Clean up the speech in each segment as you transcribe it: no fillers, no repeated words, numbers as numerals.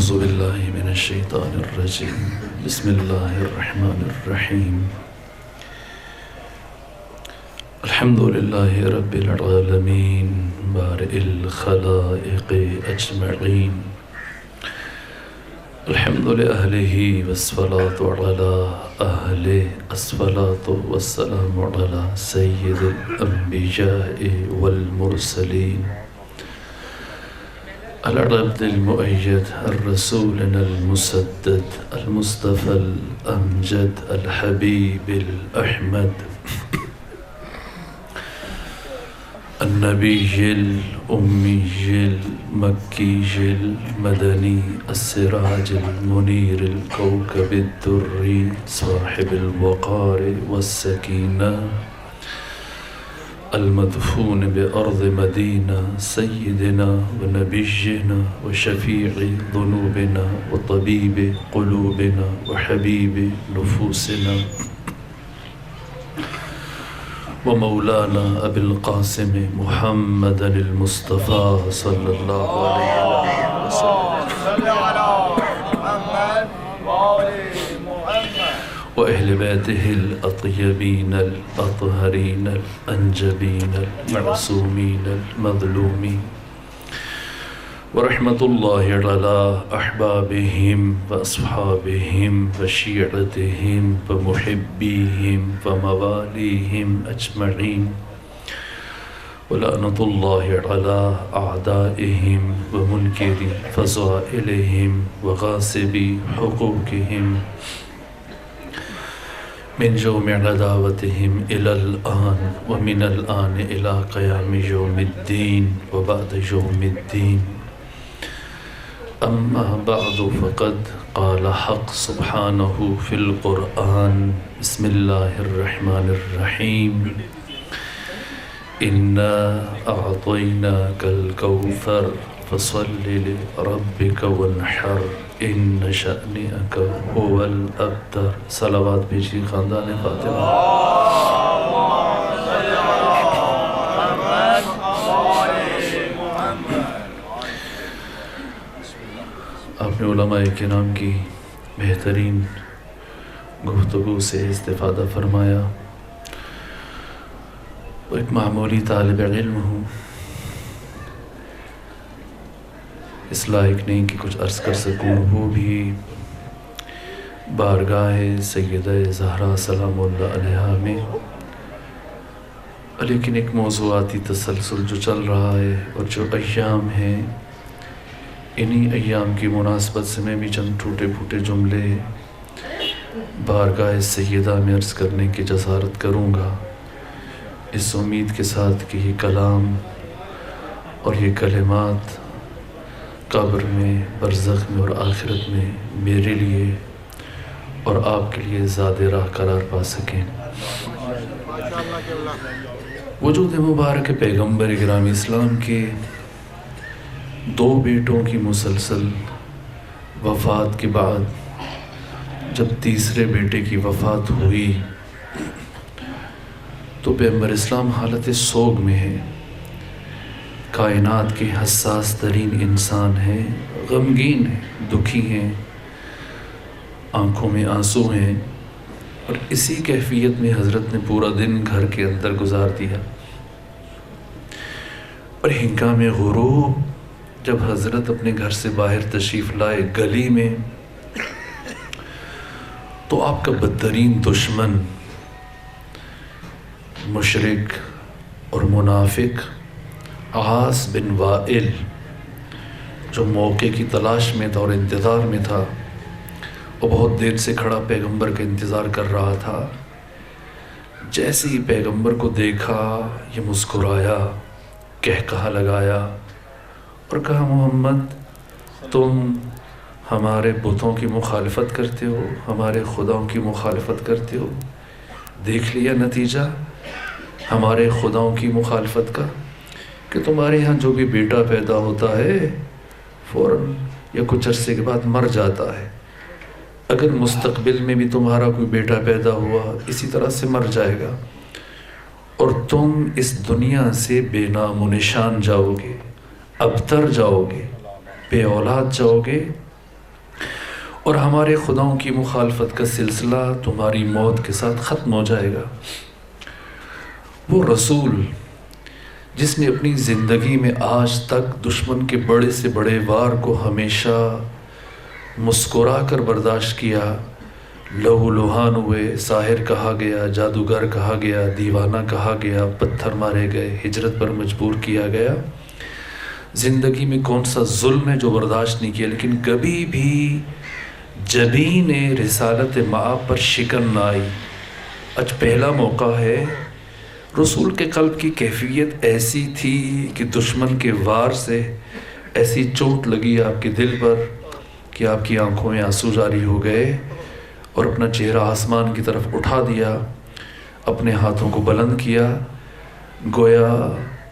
أعوذ بالله من الشيطان الرجيم بسم الله الرحمن الرحيم الحمد لله رب العالمين بارئ الخلائق أجمعين الحمد لأهله والصلاة على أهله الصلاة والسلام على سيد الأنبياء والمرسلين العبد المؤيد الرسولنا المسدد المصطفى الأمجد الحبيب الأحمد النبي الأمي المكي المدني السراج المنير الكوكب الدري صاحب الوقار والسكينة المدفون بأرض مدينة سيدنا ونبينا وشفيع ذنوبنا وطبيب قلوبنا وحبيب نفوسنا ومولانا أبي القاسم محمد المصطفى صلى الله عليه وسلم وأهل بيته الأطيبين الأطهرين الأنجبين المعصومين المظلومين ورحمة الله على أحبابهم وأصحابهم وشيعتهم ومحبيهم ومواليهم أجمعين ولعنة الله على أعدائهم ومنكري فضائلهم وغاصبي حقوقهم من يوم عداوتهم إلى الآن ومن الآن إلى قيام يوم الدين وبعد يوم الدين أما بعد فقد قال حق سبحانه في القرآن بسم الله الرحمن الرحيم إنا أعطيناك الكوثر فصل لربك وانحر إن شأنك هو الأبتر صلوات بيجي خاندان فاطمة آپ نے علماء کرام کی بہترین گفتگو سے استفادہ فرمایا. وہ ایک معمولی طالب علم ہوں، اس لائق نہیں کہ کچھ عرض کر سکوں، وہ بھی بارگاہ سیدہ زہرا سلام اللہ علیہا میں، لیکن ایک موضوعاتی تسلسل جو چل رہا ہے اور جو ایام ہیں، انہی ایام کی مناسبت سے میں بھی چند ٹوٹے پھوٹے جملے بارگاہ سیدہ میں عرض کرنے کی جسارت کروں گا، اس امید کے ساتھ کہ یہ کلام اور یہ کلمات قبر میں، برزخ میں اور آخرت میں میرے لیے اور آپ کے لیے زاد راہ قرار پا سکیں. وجود مبارک پیغمبر گرامی اسلام کے 2 بیٹوں کی مسلسل وفات کے بعد جب تیسرے بیٹے کی وفات ہوئی تو پیغمبر اسلام حالت سوگ میں ہے. کائنات کے حساس ترین انسان ہیں، غمگین ہیں، دکھی ہیں، آنکھوں میں آنسو ہیں، اور اسی کیفیت میں حضرت نے پورا دن گھر کے اندر گزار دیا. اور ہنگام غروب جب حضرت اپنے گھر سے باہر تشریف لائے گلی میں، تو آپ کا بدترین دشمن مشرک اور منافق عاص بن وائل، جو موقع کی تلاش میں تھا اور انتظار میں تھا، وہ بہت دیر سے کھڑا پیغمبر کا انتظار کر رہا تھا. جیسے ہی پیغمبر کو دیکھا یہ مسکرایا، کہا لگایا اور کہا محمد تم ہمارے بتوں کی مخالفت کرتے ہو، ہمارے خداؤں کی مخالفت کرتے ہو، دیکھ لیا نتیجہ ہمارے خداؤں کی مخالفت کا کہ تمہارے یہاں جو بھی بیٹا پیدا ہوتا ہے فوراً یا کچھ عرصے کے بعد مر جاتا ہے. اگر مستقبل میں بھی تمہارا کوئی بیٹا پیدا ہوا اسی طرح سے مر جائے گا اور تم اس دنیا سے بے نام و نشان جاؤ گے، ابتر جاؤ گے، بے اولاد جاؤ گے، اور ہمارے خداؤں کی مخالفت کا سلسلہ تمہاری موت کے ساتھ ختم ہو جائے گا۔ وہ رسول جس نے اپنی زندگی میں آج تک دشمن کے بڑے سے بڑے وار کو ہمیشہ مسکرا کر برداشت کیا، لہو لہان ہوئے، ساحر کہا گیا، جادوگر کہا گیا، دیوانہ کہا گیا، پتھر مارے گئے، ہجرت پر مجبور کیا گیا، زندگی میں کون سا ظلم ہے جو برداشت نہیں کیا، لیکن کبھی بھی جبین رسالت مآب پر شکن نہ آئی۔ آج پہلا موقع ہے۔ رسول کے قلب کی کیفیت ایسی تھی کہ دشمن کے وار سے ایسی چوٹ لگی آپ کے دل پر کہ آپ کی آنکھوں میں آنسو جاری ہو گئے، اور اپنا چہرہ آسمان کی طرف اٹھا دیا، اپنے ہاتھوں کو بلند کیا، گویا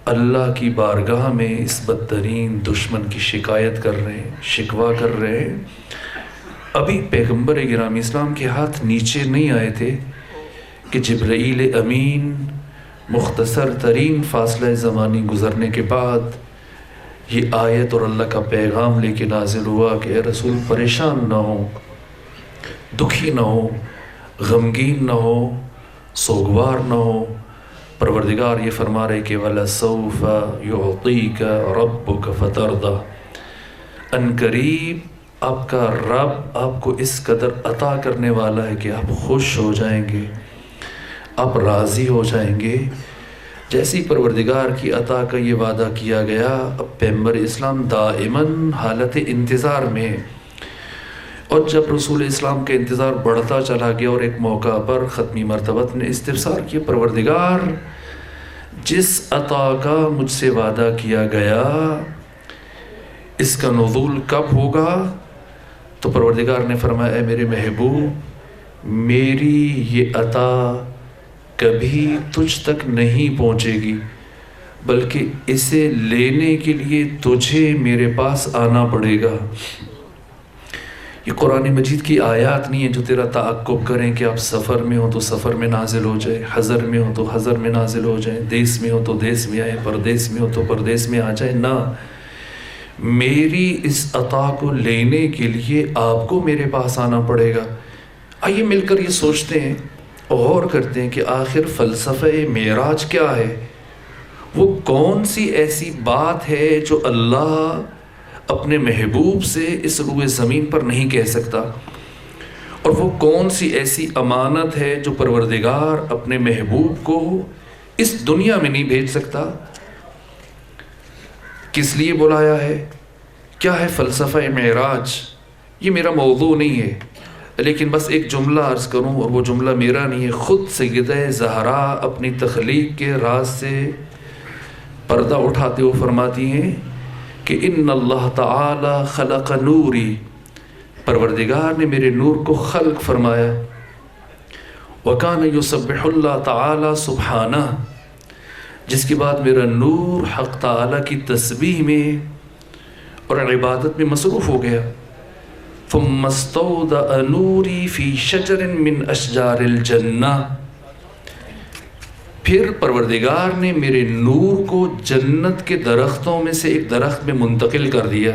اللہ کی بارگاہ میں اس بدترین دشمن کی شکایت کر رہے ہیں، شکوہ کر رہے ہیں۔ ابھی پیغمبر گرامی اسلام کے ہاتھ نیچے نہیں آئے تھے کہ جبرائیل امین مختصر ترین فاصلہ زمانی گزرنے کے بعد یہ آیت اور اللہ کا پیغام لے کے نازل ہوا کہ اے رسول پریشان نہ ہو، دکھی نہ ہو، غمگین نہ ہو، سوگوار نہ ہو۔ پروردگار یہ فرما رہے کہ وَلَسَوْفَ يُعْطِيكَ رَبُّكَ فَتَرْضَى، ان قریب آپ کا رب آپ کو اس قدر عطا کرنے والا ہے کہ آپ خوش ہو جائیں گے، آپ راضی ہو جائیں گے۔ جیسی پروردگار کی عطا کا یہ وعدہ کیا گیا، اب پیغمبر اسلام دائماً حالت انتظار میں، اور جب رسول اسلام کا انتظار بڑھتا چلا گیا اور ایک موقع پر ختمی مرتبت نے استفسار کیا، پروردگار جس عطا کا مجھ سے وعدہ کیا گیا اس کا نزول کب ہوگا؟ تو پروردگار نے فرمایا اے میرے محبوب، میری یہ عطا کبھی تجھ تک نہیں پہنچے گی، بلکہ اسے لینے کے لیے تجھے میرے پاس آنا پڑے گا۔ یہ قرآن مجید کی آیات نہیں ہیں جو تیرا تعقب کریں کہ آپ سفر میں ہو تو سفر میں نازل ہو جائے، حضر میں ہو تو حضر میں نازل ہو جائے، دیس میں ہو تو دیس میں آئے، پردیس میں ہو تو پردیس میں آ جائے۔ نہ، میری اس عطا کو لینے کے لیے آپ کو میرے پاس آنا پڑے گا۔ آئیے مل کر یہ سوچتے ہیں، غور کرتے ہیں کہ آخر فلسفہ معراج کیا ہے؟ وہ کون سی ایسی بات ہے جو اللہ اپنے محبوب سے اس روئے زمین پر نہیں کہہ سکتا؟ اور وہ کون سی ایسی امانت ہے جو پروردگار اپنے محبوب کو اس دنیا میں نہیں بھیج سکتا؟ کس لیے بلایا ہے؟ کیا ہے فلسفہ معراج؟ یہ میرا موضوع نہیں ہے، لیکن بس ایک جملہ عرض کروں، اور وہ جملہ میرا نہیں ہے، خود سیدہ زہرا اپنی تخلیق کے راز سے پردہ اٹھاتے ہوئے فرماتی ہیں کہ ان اللہ تعالی خلق نوری، پروردگار نے میرے نور کو خلق فرمایا، وکان یسبح اللہ تعالی سبحانہ، جس کے بعد میرا نور حق تعالی کی تسبیح میں اور عبادت میں مصروف ہو گیا۔ ثم استودع نوری فی شجر من اشجار الجنہ، پھر پروردگار نے میرے نور کو جنت کے درختوں میں سے ایک درخت میں منتقل کر دیا۔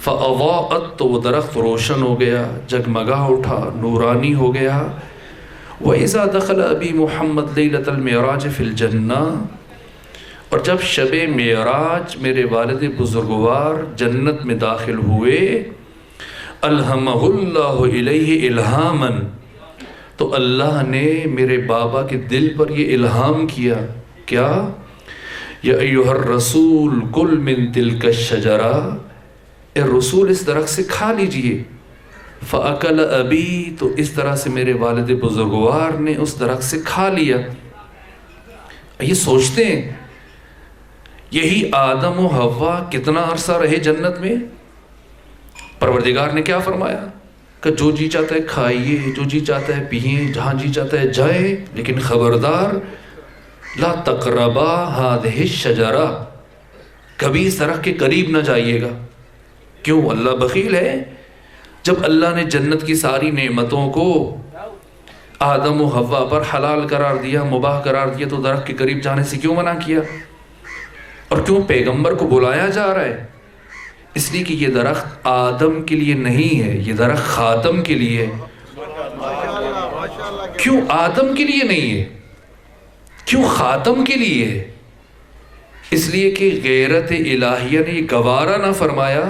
فاضاءت، تو وہ درخت روشن ہو گیا، جگمگا اٹھا، نورانی ہو گیا۔ وَإِذَا دَخَلَ أَبِي مُحَمَّدْ لَيْلَةَ الْمِعْرَاجِ فِي الْجَنَّةِ، اور جب شب معراج میرے والد بزرگوار جنت میں داخل ہوئے، الہمہ اللہ الیہ الہاماً، تو اللہ نے میرے بابا کے دل پر یہ الہام کیا، کیا؟ یا ایہا الرسول کل من تلک الشجرہ، اے رسول اس درخت سے کھا لیجئے۔ فَأَكَلَ أَبِي، تو اس طرح سے میرے والد بزرگوار نے اس درخت سے کھا لیا۔ یہ سوچتے ہیں، یہی آدم و حوا کتنا عرصہ رہے جنت میں؟ پروردگار نے کیا فرمایا کہ جو جی چاہتا ہے کھائیے، جو جی چاہتا ہے پئیں، جہاں جی چاہتا ہے جائیں، لیکن خبردار لا تقربا هذه الشجرہ، کبھی اس درخت کے قریب نہ جائیے گا۔ کیوں؟ اللہ بخیل ہے؟ جب اللہ نے جنت کی ساری نعمتوں کو آدم و حوا پر حلال قرار دیا، مباح قرار دیا، تو درخت کے قریب جانے سے کیوں منع کیا؟ اور کیوں پیغمبر کو بلایا جا رہا ہے اس لیے کہ یہ درخت آدم کے لیے نہیں ہے، یہ درخت خاتم کے لیے ہے۔ کیوں آدم کے لیے نہیں ہے؟ کیوں خاتم کے لیے ہے؟ اس لیے کہ غیرت الہیہ نے یہ گوارا نہ فرمایا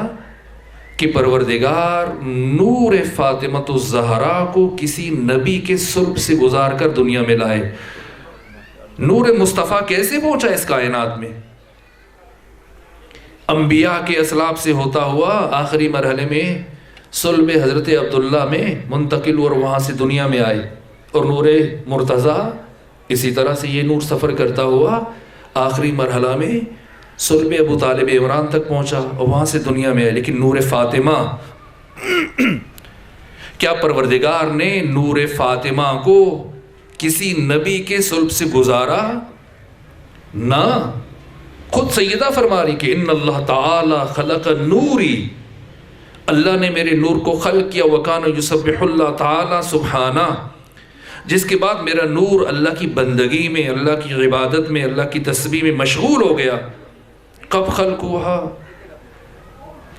کہ پروردگار نور فاطمۃ الزہرا کو کسی نبی کے صلب سے گزار کر دنیا میں لائے۔ نور مصطفیٰ کیسے پہنچا اس کائنات میں؟ انبیاء کے اسلاف سے ہوتا ہوا آخری مرحلے میں صلب حضرت عبداللہ میں منتقل اور وہاں سے دنیا میں آئے، اور نور مرتضیٰ اسی طرح سے یہ نور سفر کرتا ہوا آخری مرحلہ میں صلب ابو طالب عمران تک پہنچا اور وہاں سے دنیا میں آئے۔ لیکن نور فاطمہ، کیا پروردگار نے نور فاطمہ کو کسی نبی کے صلب سے گزارا؟ نہ، خود سیدہ فرما رہی کہ ان اللہ تعالی خلق نوری، اللہ نے میرے نور کو خلق کیا، وکان یسبح اللہ تعالی سبحانہ، جس کے بعد میرا نور اللہ کی بندگی میں، اللہ کی عبادت میں، اللہ کی تسبیح میں مشغول ہو گیا۔ کب خلق ہوا؟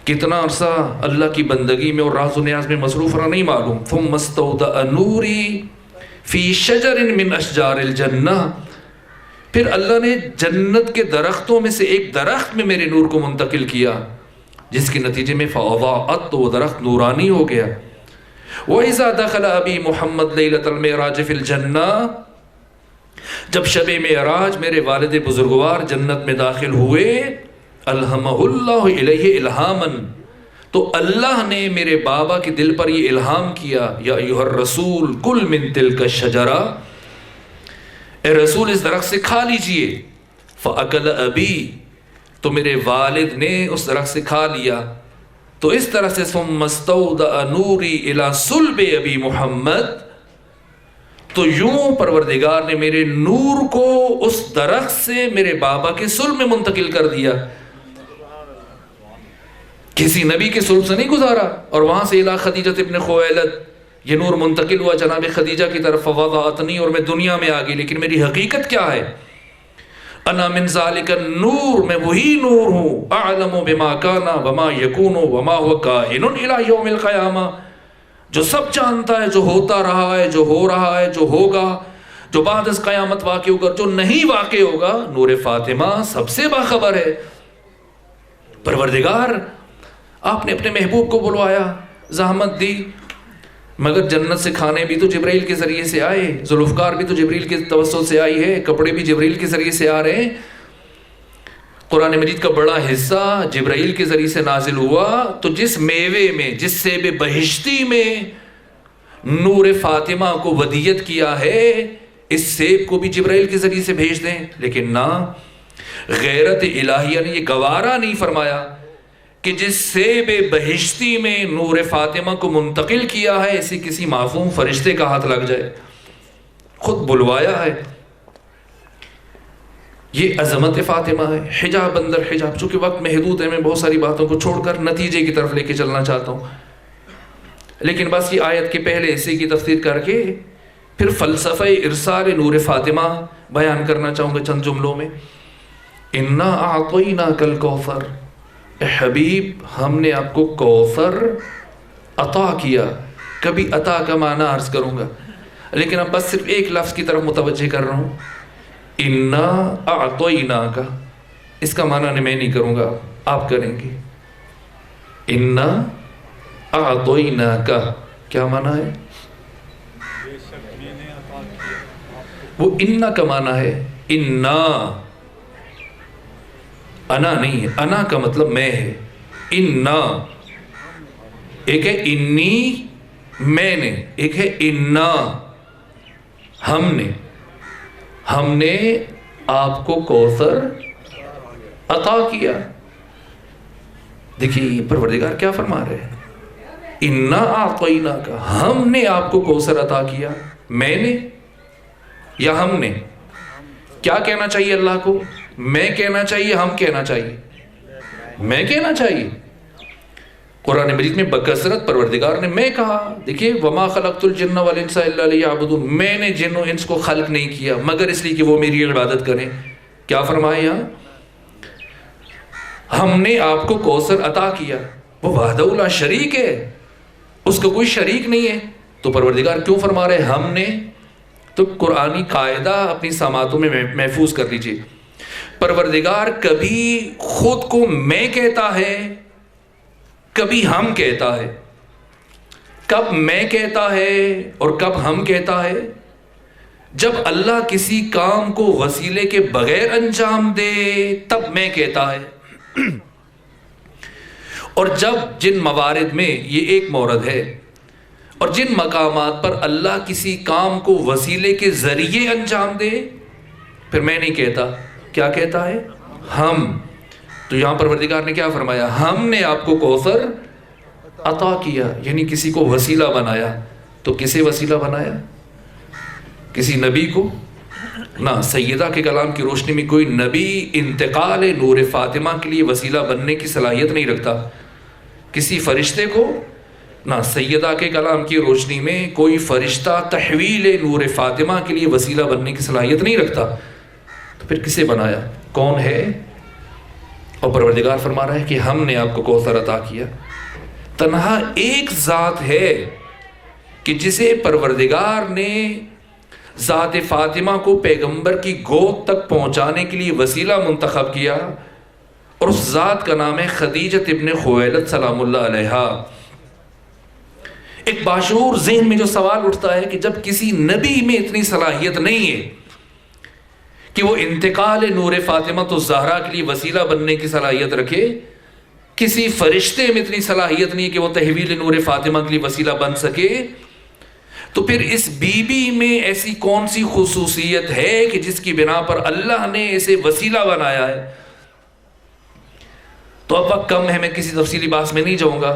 کتنا عرصہ اللہ کی بندگی میں اور راز و نیاز میں مصروف رہا نہیں معلوم۔ ثم استودع نوری فی شجر من اشجار الجنہ، پھر اللہ نے جنت کے درختوں میں سے ایک درخت میں میرے نور کو منتقل کیا، جس کے نتیجے میں فاضاءت، تو وہ درخت نورانی ہو گیا۔ وَإِذَا دَخَلَ أَبِي مُحَمَّدْ لَيْلَةَ الْمِعْرَاجِ فِي الْجَنَّةِ، جب شب معراج میرے والد بزرگوار جنت میں داخل ہوئے، الہمہ اللہ الیہ الہاماً، تو اللہ نے میرے بابا کے دل پر یہ الہام کیا، یا ایھا الرسول کل من تلک الشجرہ، اے رسول اس درخت سے کھا لیجئے۔ فَأَكَلَ أَبِي، تو میرے والد نے اس درخت سے کھا لیا۔ تو اس طرح سے ثم استودع نوری الی صلب ابی محمد، تو یوں پروردگار نے میرے نور کو اس درخت سے میرے بابا کے صلب میں منتقل کر دیا، کسی نبی کے صلب سے نہیں گزارا۔ اور وہاں سے الی خدیجہ ابن خویلد، یہ نور منتقل ہوا جناب خدیجہ کی طرف، فوضعتنی، اور میں دنیا میں آ گئی۔ لیکن میری حقیقت کیا ہے؟ انا من ذالک النور، میں وہی نور ہوں، اعلم بما کان وما یکون وما هو کائن الی یوم القیامہ، جو سب جانتا ہے، جو ہوتا رہا ہے، جو ہو رہا ہے، جو ہوگا، جو بعد از قیامت واقع ہوگا، جو نہیں واقع ہوگا۔ نور فاطمہ سب سے باخبر ہے۔ پروردگار آپ نے اپنے محبوب کو بلوایا، زحمت دی، مگر جنت سے کھانے بھی تو جبرائیل کے ذریعے سے آئے، ذوالفقار بھی تو جبرائیل کے توسط سے آئی ہے، کپڑے بھی جبرائیل کے ذریعے سے آ رہے ہیں، قرآن مجید کا بڑا حصہ جبرائیل کے ذریعے سے نازل ہوا۔ تو جس میوے میں، جس سیب بہشتی میں نور فاطمہ کو ودیت کیا ہے، اس سیب کو بھی جبرائیل کے ذریعے سے بھیج دیں۔ لیکن نہ، غیرت الہیہ نے یہ گوارا نہیں فرمایا کہ جس سیب بہشتی میں نور فاطمہ کو منتقل کیا ہے، اسے کسی معصوم فرشتے کا ہاتھ لگ جائے، خود بلوایا ہے۔ یہ عظمت فاطمہ ہے، حجاب اندر حجاب۔ چونکہ وقت محدود ہے، میں بہت ساری باتوں کو چھوڑ کر نتیجے کی طرف لے کے چلنا چاہتا ہوں، لیکن بس یہ آیت کے پہلے حصے کی تفسیر کر کے پھر فلسفہ ارسال نور فاطمہ بیان کرنا چاہوں گا چند جملوں میں۔ انا اعطیناک الکوثر، اے حبیب ہم نے آپ کو کوثر عطا کیا۔ کبھی عطا کا معنی عرض کروں گا، لیکن اب بس صرف ایک لفظ کی طرف متوجہ کر رہا ہوں۔ انا اعطیناک، اس کا معنی میں نہیں کروں گا، آپ کریں گے۔ انا اعطیناک کیا معنی ہے؟ وہ انا کا معنی ہے انا، انا نہیں ہے، انا کا مطلب میں ہے، انا ایک ہے انی میں نے، ایک ہے انا ہم نے آپ کو کوثر عطا کیا۔ دیکھیے پروردگار کیا فرما رہے ہیں، انا اعطیناک، ہم نے آپ کو کوثر عطا کیا۔ میں نے یا ہم نے؟ کیا کہنا چاہیے اللہ کو؟ میں کہنا چاہیے، ہم کہنا چاہیے؟ میں کہنا چاہیے۔ قرآن مجید میں بکثرت پروردگار نے میں کہا۔ دیکھیے وما خلقت الجن والانس الا لیعبدون، میں نے جن و انس کو خلق نہیں کیا مگر اس لیے کہ وہ میری عبادت کریں۔ کیا فرمایا یہاں؟ ہم نے آپ کو کوثر عطا کیا. وہ وحدہ لا شریک ہے، اس کا کوئی شریک نہیں ہے. تو پروردگار کیوں فرما رہے ہم نے؟ تو قرآنی قاعدہ اپنی سماعتوں میں محفوظ کر لیجئے. پروردگار کبھی خود کو میں کہتا ہے، کبھی ہم کہتا ہے. کب میں کہتا ہے اور کب ہم کہتا ہے؟ جب اللہ کسی کام کو وسیلے کے بغیر انجام دے تب میں کہتا ہے. اور جب جن موارد میں، یہ ایک مورد ہے، اور جن مقامات پر اللہ کسی کام کو وسیلے کے ذریعے انجام دے پھر میں نہیں کہتا. کیا کہتا ہے؟ ہم. تو یہاں پروردگار نے کیا فرمایا؟ ہم نے آپ کو کوثر عطا کیا، یعنی کسی کو وسیلہ بنایا. تو کسے وسیلہ بنایا؟ کسی نبی کو؟ نہ. سیدہ کے کلام کی روشنی میں کوئی نبی انتقال نور فاطمہ کے لیے وسیلہ بننے کی صلاحیت نہیں رکھتا. کسی فرشتے کو؟ نہ. سیدہ کے کلام کی روشنی میں کوئی فرشتہ تحویل نور فاطمہ کے لیے وسیلہ بننے کی صلاحیت نہیں رکھتا. تو پھر کسے بنایا؟ کون ہے؟ اور پروردگار فرما رہا ہے کہ ہم نے آپ کو کوثر عطا کیا. تنہا ایک ذات ہے کہ جسے پروردگار نے ذات فاطمہ کو پیغمبر کی گود تک پہنچانے کے لیے وسیلہ منتخب کیا، اور اس ذات کا نام ہے خدیجہ ابن خویلد سلام اللہ علیہا. ایک باشعور ذہن میں جو سوال اٹھتا ہے کہ جب کسی نبی میں اتنی صلاحیت نہیں ہے کہ وہ انتقال نور فاطمہ تو زہرا کے لیے وسیلہ بننے کی صلاحیت رکھے، کسی فرشتے میں اتنی صلاحیت نہیں کہ وہ تحویل نور فاطمہ کے لیے وسیلہ بن سکے، تو پھر اس بی بی میں ایسی کون سی خصوصیت ہے کہ جس کی بنا پر اللہ نے اسے وسیلہ بنایا ہے؟ تو اب وقت کم ہے، میں کسی تفصیلی بات میں نہیں جاؤں گا.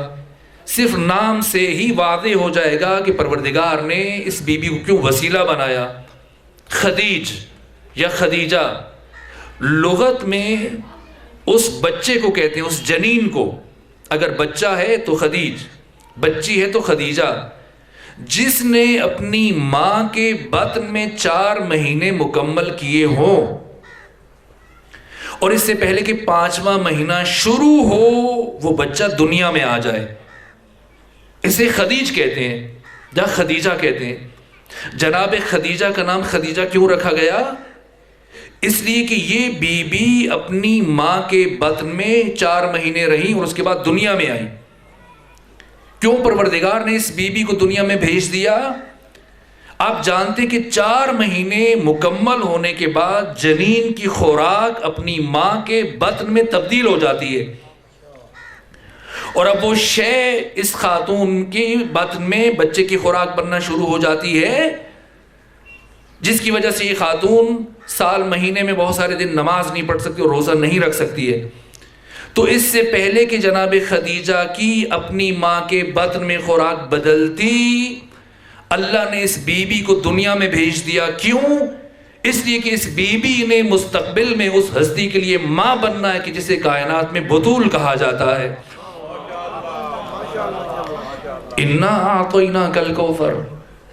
صرف نام سے ہی واضح ہو جائے گا کہ پروردگار نے اس بی بی کو کیوں وسیلہ بنایا. خدیج یا خدیجہ لغت میں اس بچے کو کہتے ہیں، اس جنین کو. اگر بچہ ہے تو خدیج، بچی ہے تو خدیجہ. جس نے اپنی ماں کے بطن میں 4 مہینے مکمل کیے ہوں اور اس سے پہلے کہ 5واں مہینہ شروع ہو وہ بچہ دنیا میں آ جائے، اسے خدیج کہتے ہیں یا خدیجہ کہتے ہیں. جناب خدیجہ کا نام خدیجہ کیوں رکھا گیا؟ اس لیے کہ یہ بی بی اپنی ماں کے بطن میں 4 مہینے رہی اور اس کے بعد دنیا میں آئی. کیوں پروردگار نے اس بی بی کو دنیا میں بھیج دیا؟ آپ جانتے کہ 4 مہینے مکمل ہونے کے بعد جنین کی خوراک اپنی ماں کے بطن میں تبدیل ہو جاتی ہے، اور اب وہ شے اس خاتون کی بطن میں بچے کی خوراک بننا شروع ہو جاتی ہے، جس کی وجہ سے یہ خاتون سال مہینے میں بہت سارے دن نماز نہیں پڑھ سکتی اور روزہ نہیں رکھ سکتی ہے. تو اس سے پہلے کہ جناب خدیجہ کی اپنی ماں کے بطن میں خوراک بدلتی، اللہ نے اس بی بی کو دنیا میں بھیج دیا. کیوں؟ اس لیے کہ اس بی بی نے مستقبل میں اس ہستی کے لیے ماں بننا ہے کہ جسے کائنات میں بطول کہا جاتا ہے. اِنَّا أَعْطَيْنَاكَ الْكَوْثَرَ،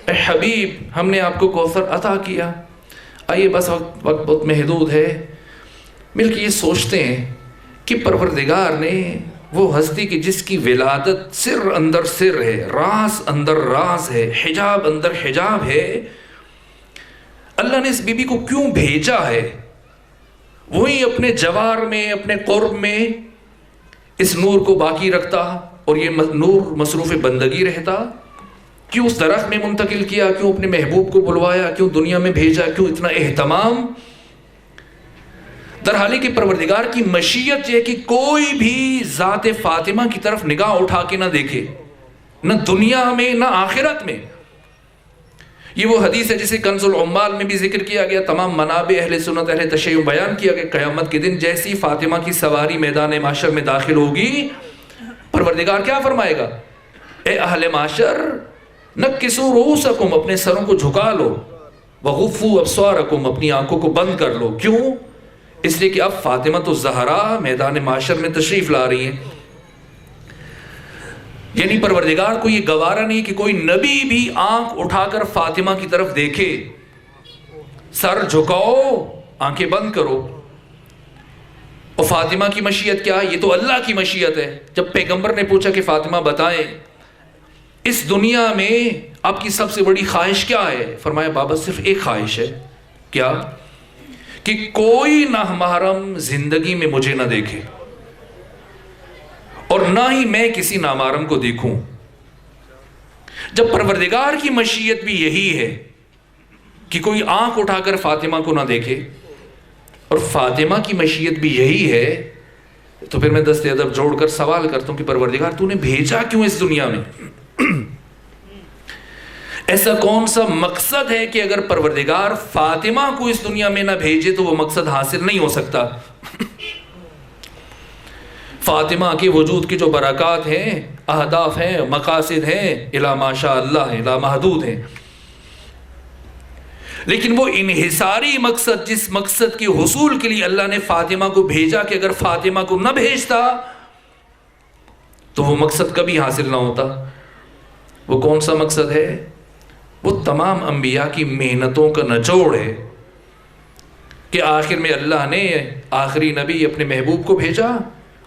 اے حبیب ہم نے آپ کو کوثر عطا کیا. آئیے بس وقت بہت محدود ہے، مل کے یہ سوچتے ہیں کہ پروردگار نے وہ ہستی کی جس کی ولادت سر اندر سر ہے، راز اندر راز ہے، حجاب اندر حجاب ہے، اللہ نے اس بی بی کو کیوں بھیجا ہے؟ وہی اپنے جوار میں، اپنے قرب میں اس نور کو باقی رکھتا اور یہ نور مصروف بندگی رہتا. کیوں اس درخت میں منتقل کیا؟ کیوں اپنے محبوب کو بلوایا؟ کیوں دنیا میں بھیجا؟ کیوں اتنا اہتمام؟ در حالی کہ پروردگار کی مشیت یہ کہ کوئی بھی ذات فاطمہ کی طرف نگاہ اٹھا کے نہ دیکھے، نہ دنیا میں نہ آخرت میں. یہ وہ حدیث ہے جسے کنز العمال میں بھی ذکر کیا گیا، تمام منابع اہل سنت اہل تشیع بیان کیا گیا. قیامت کے دن جیسی فاطمہ کی سواری میدان معاشر میں داخل ہوگی، پروردگار کیا فرمائے گا؟ اے اہل معاشر نکسوا رؤوسکم، اپنے سروں کو جھکا لو، وغفوا ابصارکم، اپنی آنکھوں کو بند کر لو. کیوں؟ اس لیے کہ اب فاطمہ تو زہرا میدان معاشر میں تشریف لا رہی ہیں. یعنی پروردگار کو یہ گوارا نہیں کہ کوئی نبی بھی آنکھ اٹھا کر فاطمہ کی طرف دیکھے. سر جھکاؤ، آنکھیں بند کرو. اور اور فاطمہ کی مشیت کیا ہے؟ یہ تو اللہ کی مشیت ہے۔ جب پیغمبر نے پوچھا کہ فاطمہ بتائیں اس دنیا میں آپ کی سب سے بڑی خواہش کیا ہے؟ فرمایا بابا صرف ایک خواہش ہے۔ کیا؟ کہ کوئی نامحرم زندگی میں مجھے نہ دیکھے اور نہ ہی میں کسی نامحرم کو دیکھوں۔ جب پروردگار کی مشیت بھی یہی ہے کہ کوئی آنکھ اٹھا کر فاطمہ کو نہ دیکھے اور فاطمہ کی مشیت بھی یہی ہے، تو پھر میں دست ادب جوڑ کر سوال کرتا ہوں کہ پروردگار تو نے بھیجا کیوں اس دنیا میں؟ ایسا کون سا مقصد ہے کہ اگر پروردگار فاطمہ کو اس دنیا میں نہ بھیجے تو وہ مقصد حاصل نہیں ہو سکتا؟ فاطمہ کے وجود کی جو برکات ہیں، اہداف ہیں، مقاصد ہیں، الا ماشاء اللہ ہیں، لا محدود ہیں، لیکن وہ انحصاری مقصد، جس مقصد کے حصول کے لیے اللہ نے فاطمہ کو بھیجا، کہ اگر فاطمہ کو نہ بھیجتا تو وہ مقصد کبھی حاصل نہ ہوتا۔ وہ کون سا مقصد ہے؟ وہ تمام انبیاء کی محنتوں کا نچوڑ ہے کہ آخر میں اللہ نے آخری نبی اپنے محبوب کو بھیجا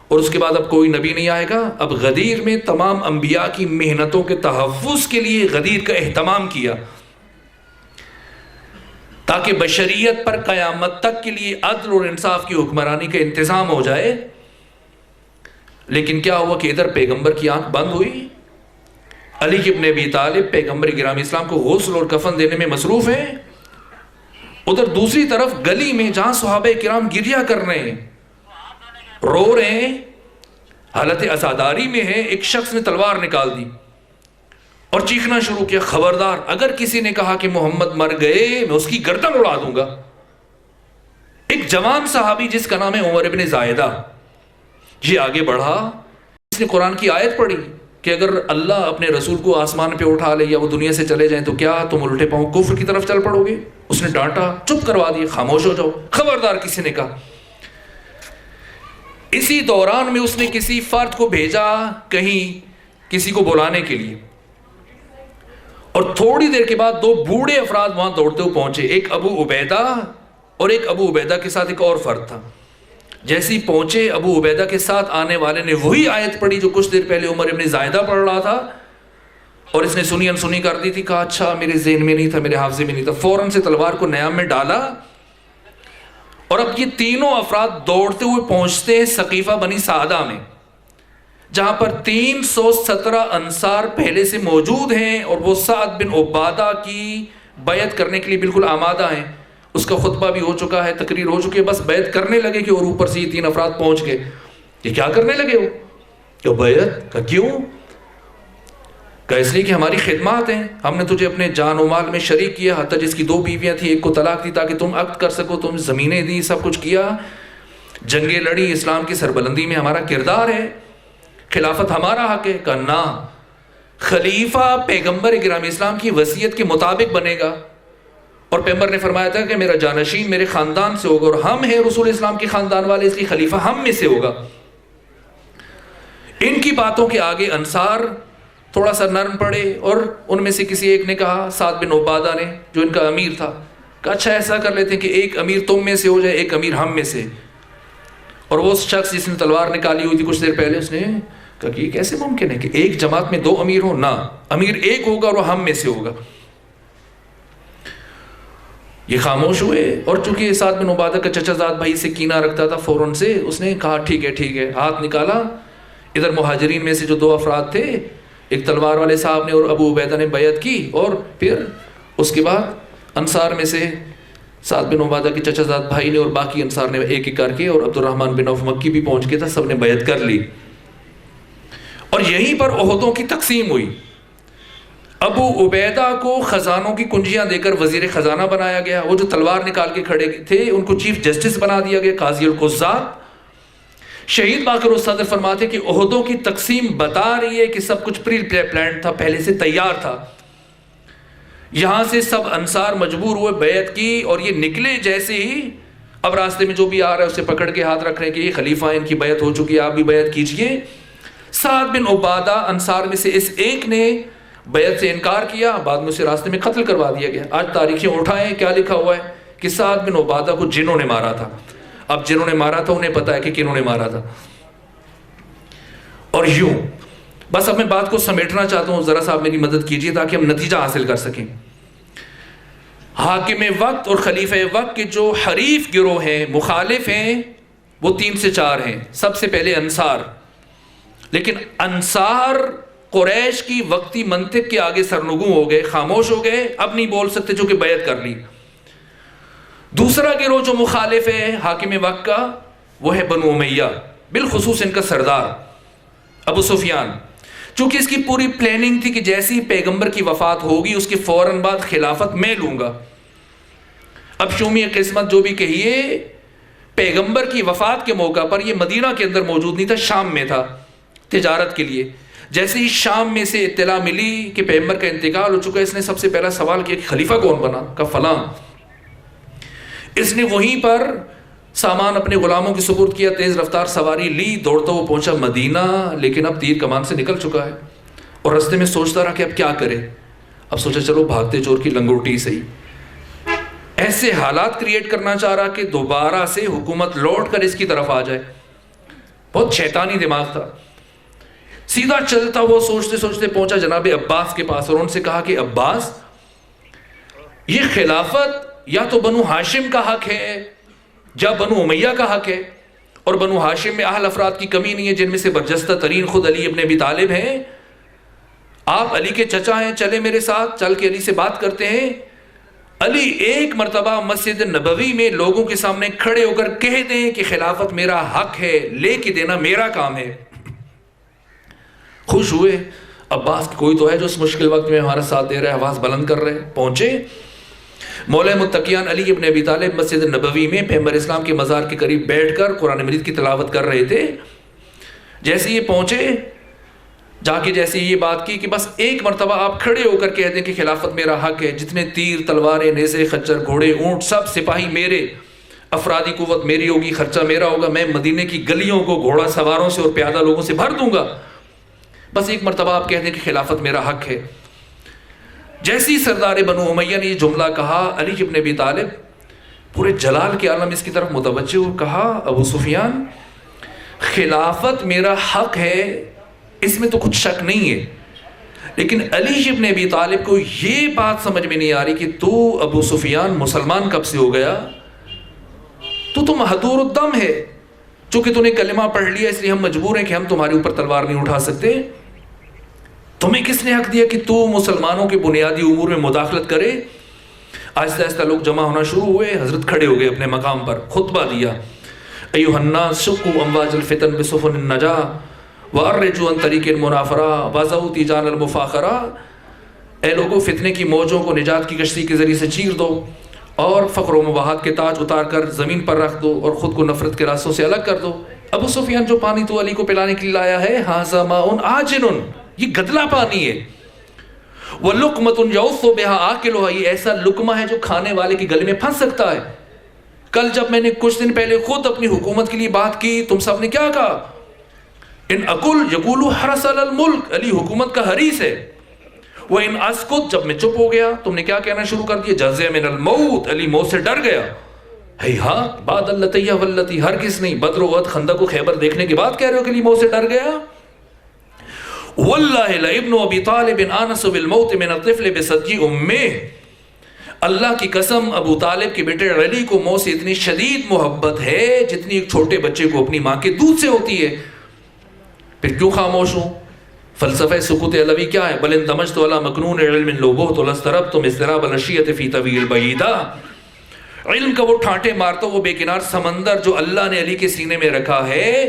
اور اس کے بعد اب کوئی نبی نہیں آئے گا۔ اب غدیر میں تمام انبیاء کی محنتوں کے تحفظ کے لیے غدیر کا اہتمام کیا تاکہ بشریت پر قیامت تک کے لیے عدل اور انصاف کی حکمرانی کا انتظام ہو جائے۔ لیکن کیا ہوا کہ ادھر پیغمبر کی آنکھ بند ہوئی، علی ابن ابی طالب پیغمبر گرامی اسلام کو غسل اور کفن دینے میں مصروف ہیں، ادھر دوسری طرف گلی میں جہاں صحابہ کرام گریہ کر رہے ہیں، رو رہے ہیں، حالت عزاداری میں ہے، ایک شخص نے تلوار نکال دی اور چیخنا شروع کیا، خبردار اگر کسی نے کہا کہ محمد مر گئے میں اس کی گردن اڑا دوں گا۔ ایک جوان صحابی جس کا نام ہے عمر ابن زائدہ، یہ آگے بڑھا، اس نے قرآن کی آیت پڑھی کہ اگر اللہ اپنے رسول کو آسمان پہ اٹھا لے یا وہ دنیا سے چلے جائیں تو کیا تم الٹے پاؤں کفر کی طرف چل پڑو گے؟ اس نے ڈانٹا، چپ کروا دیا، خاموش ہو جاؤ، خبردار کسی نے کہا۔ اسی دوران میں اس نے کسی فرد کو بھیجا کہیں کسی کو بلانے کے لیے، اور تھوڑی دیر کے بعد دو بوڑھے افراد وہاں دوڑتے ہوئے پہنچے، ایک ابو عبیدہ اور ایک ابو عبیدہ کے ساتھ ایک اور فرد تھا۔ جیسے ہی پہنچے ابو عبیدہ کے ساتھ آنے والے نے وہی آیت پڑھی جو کچھ دیر پہلے عمر ابن زائدہ پڑھ رہا تھا، اور اس نے سنی انسنی کر دی تھی، کہا اچھا میرے ذہن میں نہیں تھا، میرے حافظے میں نہیں تھا، فوراً سے تلوار کو نیام میں ڈالا، اور اب یہ تینوں افراد دوڑتے ہوئے پہنچتے ہیں ثقیفہ بنی سعدہ میں، جہاں پر 317 انصار پہلے سے موجود ہیں اور وہ سعد بن عبادہ کی بیعت کرنے کے لیے بالکل آمادہ ہیں۔ اس کا خطبہ بھی ہو چکا ہے، تقریر ہو چکی ہے، بس بیعت کرنے لگے کہ اور اوپر سے یہ 3 افراد پہنچ گئے۔ یہ کیا کرنے لگے ہو؟ کہ بیعت کا کیوں؟ کہ اس لیے کہ ہماری خدمات ہیں، ہم نے تجھے اپنے جان و مال میں شریک کیا، حتیٰ جس کی 2 بیویاں تھیں، ایک کو طلاق دی تاکہ تم عقد کر سکو، تم زمینیں دی، سب کچھ کیا، جنگیں لڑی، اسلام کی سربلندی میں ہمارا کردار ہے، خلافت ہمارا حق ہے۔ کہ نہ، خلیفہ پیغمبر گرامی اسلام کی وصیت کے مطابق بنے گا، اور پیغمبر نے فرمایا تھا کہ میرا جانشین میرے خاندان سے ہوگا، اور ہم ہیں رسول اسلام کے خاندان والے، اس لیے خلیفہ ہم میں سے ہوگا۔ ان کی باتوں کے آگے انصار تھوڑا سا نرم پڑے، اور ان میں سے کسی ایک نے کہا، سعد بن عبادہ نے جو ان کا امیر تھا، کہا اچھا ایسا کر لیتے ہیں کہ ایک امیر تم میں سے ہو جائے، ایک امیر ہم میں سے۔ اور وہ شخص جس نے تلوار نکالی ہوئی تھی کچھ دیر پہلے، اس نے کہا کہ یہ کیسے ممکن ہے کہ ایک جماعت میں 2 امیر ہوں؟ نہ، امیر ایک ہوگا اور وہ ہم میں سے ہوگا۔ یہ خاموش ہوئے، اور چونکہ سعد بن عبادہ کا چچا زاد بھائی سے کینہ رکھتا تھا، فوراً سے اس نے کہا ٹھیک ہے، ہاتھ نکالا۔ ادھر مہاجرین میں سے جو 2 افراد تھے، ایک تلوار والے صاحب نے اور ابو عبیدہ نے بیعت کی، اور پھر اس کے بعد انصار میں سے سعد بن عبادہ کے چچا زاد بھائی نے اور باقی انصار نے ایک ایک کر کے، اور عبد الرحمن بن عوف مکی بھی پہنچ گیا تھا، سب نے بیعت کر لی، اور یہیں پر احدوں کی تقسیم ہوئی۔ ابو عبیدہ کو خزانوں کی کنجیاں دے کر وزیر خزانہ بنایا گیا، وہ جو تلوار نکال کے کھڑے تھے ان کو چیف جسٹس بنا دیا گیا، قاضی القضات۔ شہید باقر الصدر فرماتے کہ احدوں کی تقسیم بتا رہی ہے کہ سب کچھ پری پلانڈ تھا، پہلے سے تیار تھا۔ یہاں سے سب انصار مجبور ہوئے بیعت کی، اور یہ نکلے جیسے ہی اب راستے میں جو بھی آ رہا ہے اسے پکڑ کے ہاتھ رکھ رہے ہیں کہ یہ خلیفہ ہیں، ان کی بیعت ہو چکی ہے، آپ بھی بیعت کیجئے۔ سعد بن عبادہ انصار میں سے اس ایک نے بیعت سے انکار کیا، بعد میں اسے راستے میں قتل کروا دیا گیا۔ آج تاریخیں اٹھائیں، کیا لکھا ہوا ہے کہ سعد بن عبادہ کو جنوں نے مارا تھا۔ اب جنہوں نے مارا تھا انہیں پتا ہے کہ کنہوں نے مارا تھا. اور یوں بس اب میں بات کو سمیٹنا چاہتا ہوں, ذرا سا آپ میری مدد کیجیے تاکہ ہم نتیجہ حاصل کر سکیں. حاکم وقت اور خلیفہ وقت کے جو حریف گروہ ہیں, مخالف ہیں, وہ 3 سے 4 ہیں. سب سے پہلے انصار. لیکن انصار قریش کی وقتی منطق کے آگے سرنگوں ہو گئے, خاموش ہو گئے, اب نہیں بول سکتے چونکہ بیعت کر لی. دوسرا گروہ جو مخالف ہے حاکم وقت کا, وہ ہے بنو امیہ, بالخصوص ان کا سردار ابو سفیان. چونکہ اس کی پوری پلاننگ تھی کہ جیسی پیغمبر کی وفات ہوگی اس کے فوراً بعد خلافت میں لوں گا. اب شومی قسمت جو بھی کہیے, پیغمبر کی وفات کے موقع پر یہ مدینہ کے اندر موجود نہیں تھا, شام میں تھا تجارت کے لیے. جیسے ہی شام میں سے اطلاع ملی کہ پیغمبر کا انتقال ہو چکا ہے, اس نے سب سے پہلا سوال کیا کہ خلیفہ کون بنا؟ کہا فلاں. اس نے وہیں پر سامان اپنے غلاموں کی سپرد کیا, تیز رفتار سواری لی, دوڑتا وہ پہنچا مدینہ. لیکن اب تیر کمان سے نکل چکا ہے اور رستے میں سوچتا رہا کہ اب کیا کرے. اب سوچا چلو بھاگتے چور کی لنگوٹی صحیح. ایسے حالات کریٹ کرنا چاہ رہا کہ دوبارہ سے حکومت لوٹ کر اس کی طرف آ جائے. بہت شیطانی دماغ تھا. سیدھا چلتا وہ سوچتے سوچتے پہنچا جناب عباس کے پاس اور ان سے کہا کہ عباس, یہ خلافت یا تو بنو ہاشم کا حق ہے یا بنو امیہ کا حق ہے, اور بنو ہاشم میں اہل افراد کی کمی نہیں ہے, جن میں سے برجستہ ترین خود علی ابن ابی طالب ہیں. آپ علی کے چچا ہیں, چلے میرے ساتھ, چل کے علی سے بات کرتے ہیں. علی ایک مرتبہ مسجد نبوی میں لوگوں کے سامنے کھڑے ہو کر کہہ دیں کہ خلافت میرا حق ہے, لے کے دینا میرا کام ہے. خوش ہوئے. عباس کوئی تو ہے جو اس مشکل وقت میں ہمارا ساتھ دے رہا ہے, آواز بلند کر رہے. پہنچے مولا متقیان علی ابن ابی طالب مسجد نبوی میں پیغمبر اسلام کے مزار کے قریب بیٹھ کر قرآن مجید کی تلاوت کر رہے تھے. جیسے یہ پہنچے, جا کے جیسے یہ بات کی کہ بس ایک مرتبہ آپ کھڑے ہو کر کہہ دیں کہ خلافت میرا حق ہے, جتنے تیر تلواریں نیزے خچر گھوڑے اونٹ سب سپاہی میرے, افرادی قوت میری ہوگی, خرچہ میرا ہوگا, میں مدینے کی گلیوں کو گھوڑا سواروں سے اور پیادہ لوگوں سے بھر دوں گا. بس ایک مرتبہ آپ کہہ دیں کہ خلافت میرا حق ہے. جیسی سردار بنو امیہ نے یہ جملہ کہا, علی ابن ابی طالب پورے جلال کے عالم اس کی طرف متوجہ ہو. کہا ابو سفیان, خلافت میرا حق ہے, اس میں تو کچھ شک نہیں ہے, لیکن علی ابن ابی طالب کو یہ بات سمجھ میں نہیں آ رہی کہ تو ابو سفیان مسلمان کب سے ہو گیا؟ تو محدور الدم ہے, چونکہ تو نے کلمہ پڑھ لیا اس لیے ہم مجبور ہیں کہ ہم تمہارے اوپر تلوار نہیں اٹھا سکتے. تمہیں کس نے حق دیا کہ تو مسلمانوں کے بنیادی امور میں مداخلت کرے؟ آہستہ آہستہ لوگ جمع ہونا شروع ہوئے. حضرت کھڑے ہو گئے اپنے مقام پر, خطبہ دیا. ایھا الناس شقوا امواج الفتن بسفن النجاہ وارجوا عن طریق المنافرہ وضعوا تیجان المفاخرہ. اے لوگوں, فتنے کی موجوں کو نجات کی کشتی کے ذریعے سے چیر دو اور فقر و مباحات کے تاج اتار کر زمین پر رکھ دو اور خود کو نفرت کے راستوں سے الگ کر دو. ابو سفیان جو پانی تو علی کو پلانے کے لیے لایا ہے, ھذا ماء عاجن, یہ گدلا پانی ہے. وَلُقْمَةٌ يَعُثُّ بِهَا آكِلُهَا, یہ ایسا لقمہ ہے جو کھانے والے کے گلے میں پھنس سکتا ہے. کل جب میں نے کچھ دن پہلے خود اپنی حکومت کے لیے بات کی, تم سب نے کیا کہا؟ ان اقل یقول حرس علی الملک, علی حکومت کا حریص ہے. وَإِنْ أَسْكُتْ, جب میں چپ ہو گیا تم نے کیا کہنا شروع کر دیا؟ جَزِعَ مِنَ الْمَوْتِ, علی موت سے ڈر گیا. ہاں بعد اللتیہ واللتی, ہرگز نہیں, بدر و احد خندق و خیبر دیکھنے کے بعد کہہ رہے ہو کہ علی موت سے ڈر گیا. واللہ لابن ابی طالب آنس بالموت من الطفل بصدی امہ, اللہ کی قسم ابو طالب کے بیٹے علی کو موت سے اتنی شدید محبت ہے جتنی ایک چھوٹے بچے کو اپنی ماں کے دودھ سے ہوتی ہے. پھر کیوں خاموش ہوں؟ فلسفہ سکوت علوی کیا ہے؟ بل اندمجت علی مکنون علم لو بہت لاضطربت اضطراب العشیۃ فی طویل بعیدہ. علم کا وہ ٹھانٹے مارتا وہ بے کنار سمندر جو اللہ نے علی کے سینے میں رکھا ہے,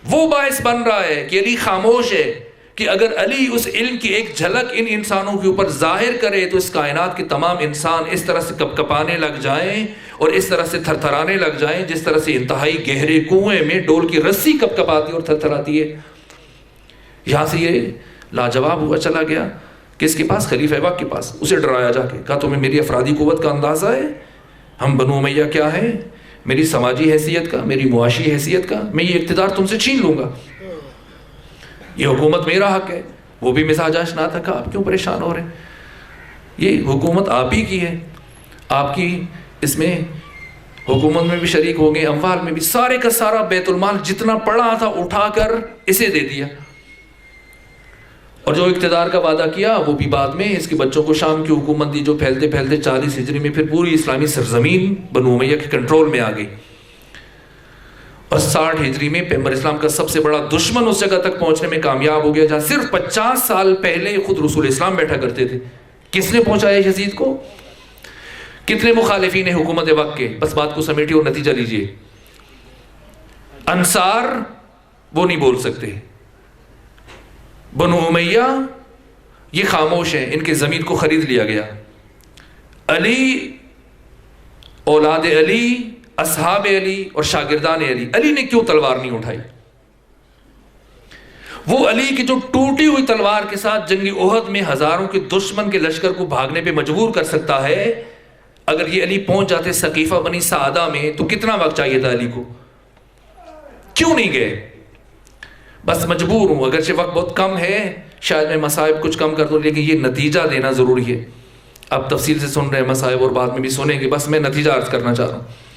وہ باعث بن رہا ہے کہ علی خاموش ہے. کہ اگر علی اس علم کی ایک جھلک ان انسانوں کے اوپر ظاہر کرے تو اس کائنات کے تمام انسان اس طرح سے کپ کپانے لگ جائیں اور اس طرح سے تھر تھرانے لگ جائیں جس طرح سے انتہائی گہرے کنویں میں ڈول کی رسی کپ کپاتی اور تھر تھراتی ہے. یہاں سے یہ لاجواب ہوا چلا گیا کس کے پاس؟ خلیفہ وقت کے پاس. اسے ڈرایا جا کے, کہا تمہیں میری افرادی قوت کا اندازہ ہے؟ ہم بنو امیہ کیا ہیں, میری سماجی حیثیت کا, میری معاشی حیثیت کا, میں یہ اقتدار تم سے چھین لوں گا, یہ حکومت میرا حق ہے. وہ بھی مزاج آشنا تھا, کہا آپ کیوں پریشان ہو رہے ہیں, یہ حکومت آپ ہی کی ہے, آپ کی اس میں حکومت میں بھی شریک ہو گئے, اموال میں بھی, سارے کا سارا بیت المال جتنا پڑا تھا اٹھا کر اسے دے دیا. اور جو اقتدار کا وعدہ کیا وہ بھی بعد میں اس کے بچوں کو شام کی حکومت دی, جو پھیلتے پھیلتے 40 ہجری میں پھر پوری اسلامی سرزمین بنو امیہ کے کنٹرول میں آ گئی. اور 60 ہجری میں پیغمبر اسلام کا سب سے بڑا دشمن اس جگہ تک پہنچنے میں کامیاب ہو گیا جہاں صرف 50 سال پہلے خود رسول اسلام بیٹھا کرتے تھے. کس نے پہنچایا یزید کو؟ کتنے مخالفین حکومت وقت کے؟ بس بات کو سمیٹیے اور نتیجہ لیجئے. انصار وہ نہیں بول سکتے, بنو امیہ یہ خاموش ہیں, ان کے ضمیر کو خرید لیا گیا. علی, اولاد علی, اصحاب علی اور شاگردان علی, علی نے کیوں تلوار نہیں اٹھائی؟ وہ علی کی جو ٹوٹی ہوئی تلوار کے ساتھ جنگ احد میں ہزاروں کے دشمن کے لشکر کو بھاگنے پہ مجبور کر سکتا ہے, اگر یہ علی پہنچ جاتے سقیفہ بنی سعدہ میں تو کتنا وقت چاہیے تھا علی کو؟ کیوں نہیں گئے؟ بس مجبور ہوں, اگرچہ وقت بہت کم ہے, شاید میں مصائب کچھ کم کر دوں, لیکن یہ نتیجہ دینا ضروری ہے. آپ تفصیل سے سن رہے ہیں مصائب اور بعد میں بھی سنیں گے, بس میں نتیجہ عرض کرنا چاہ رہا ہوں.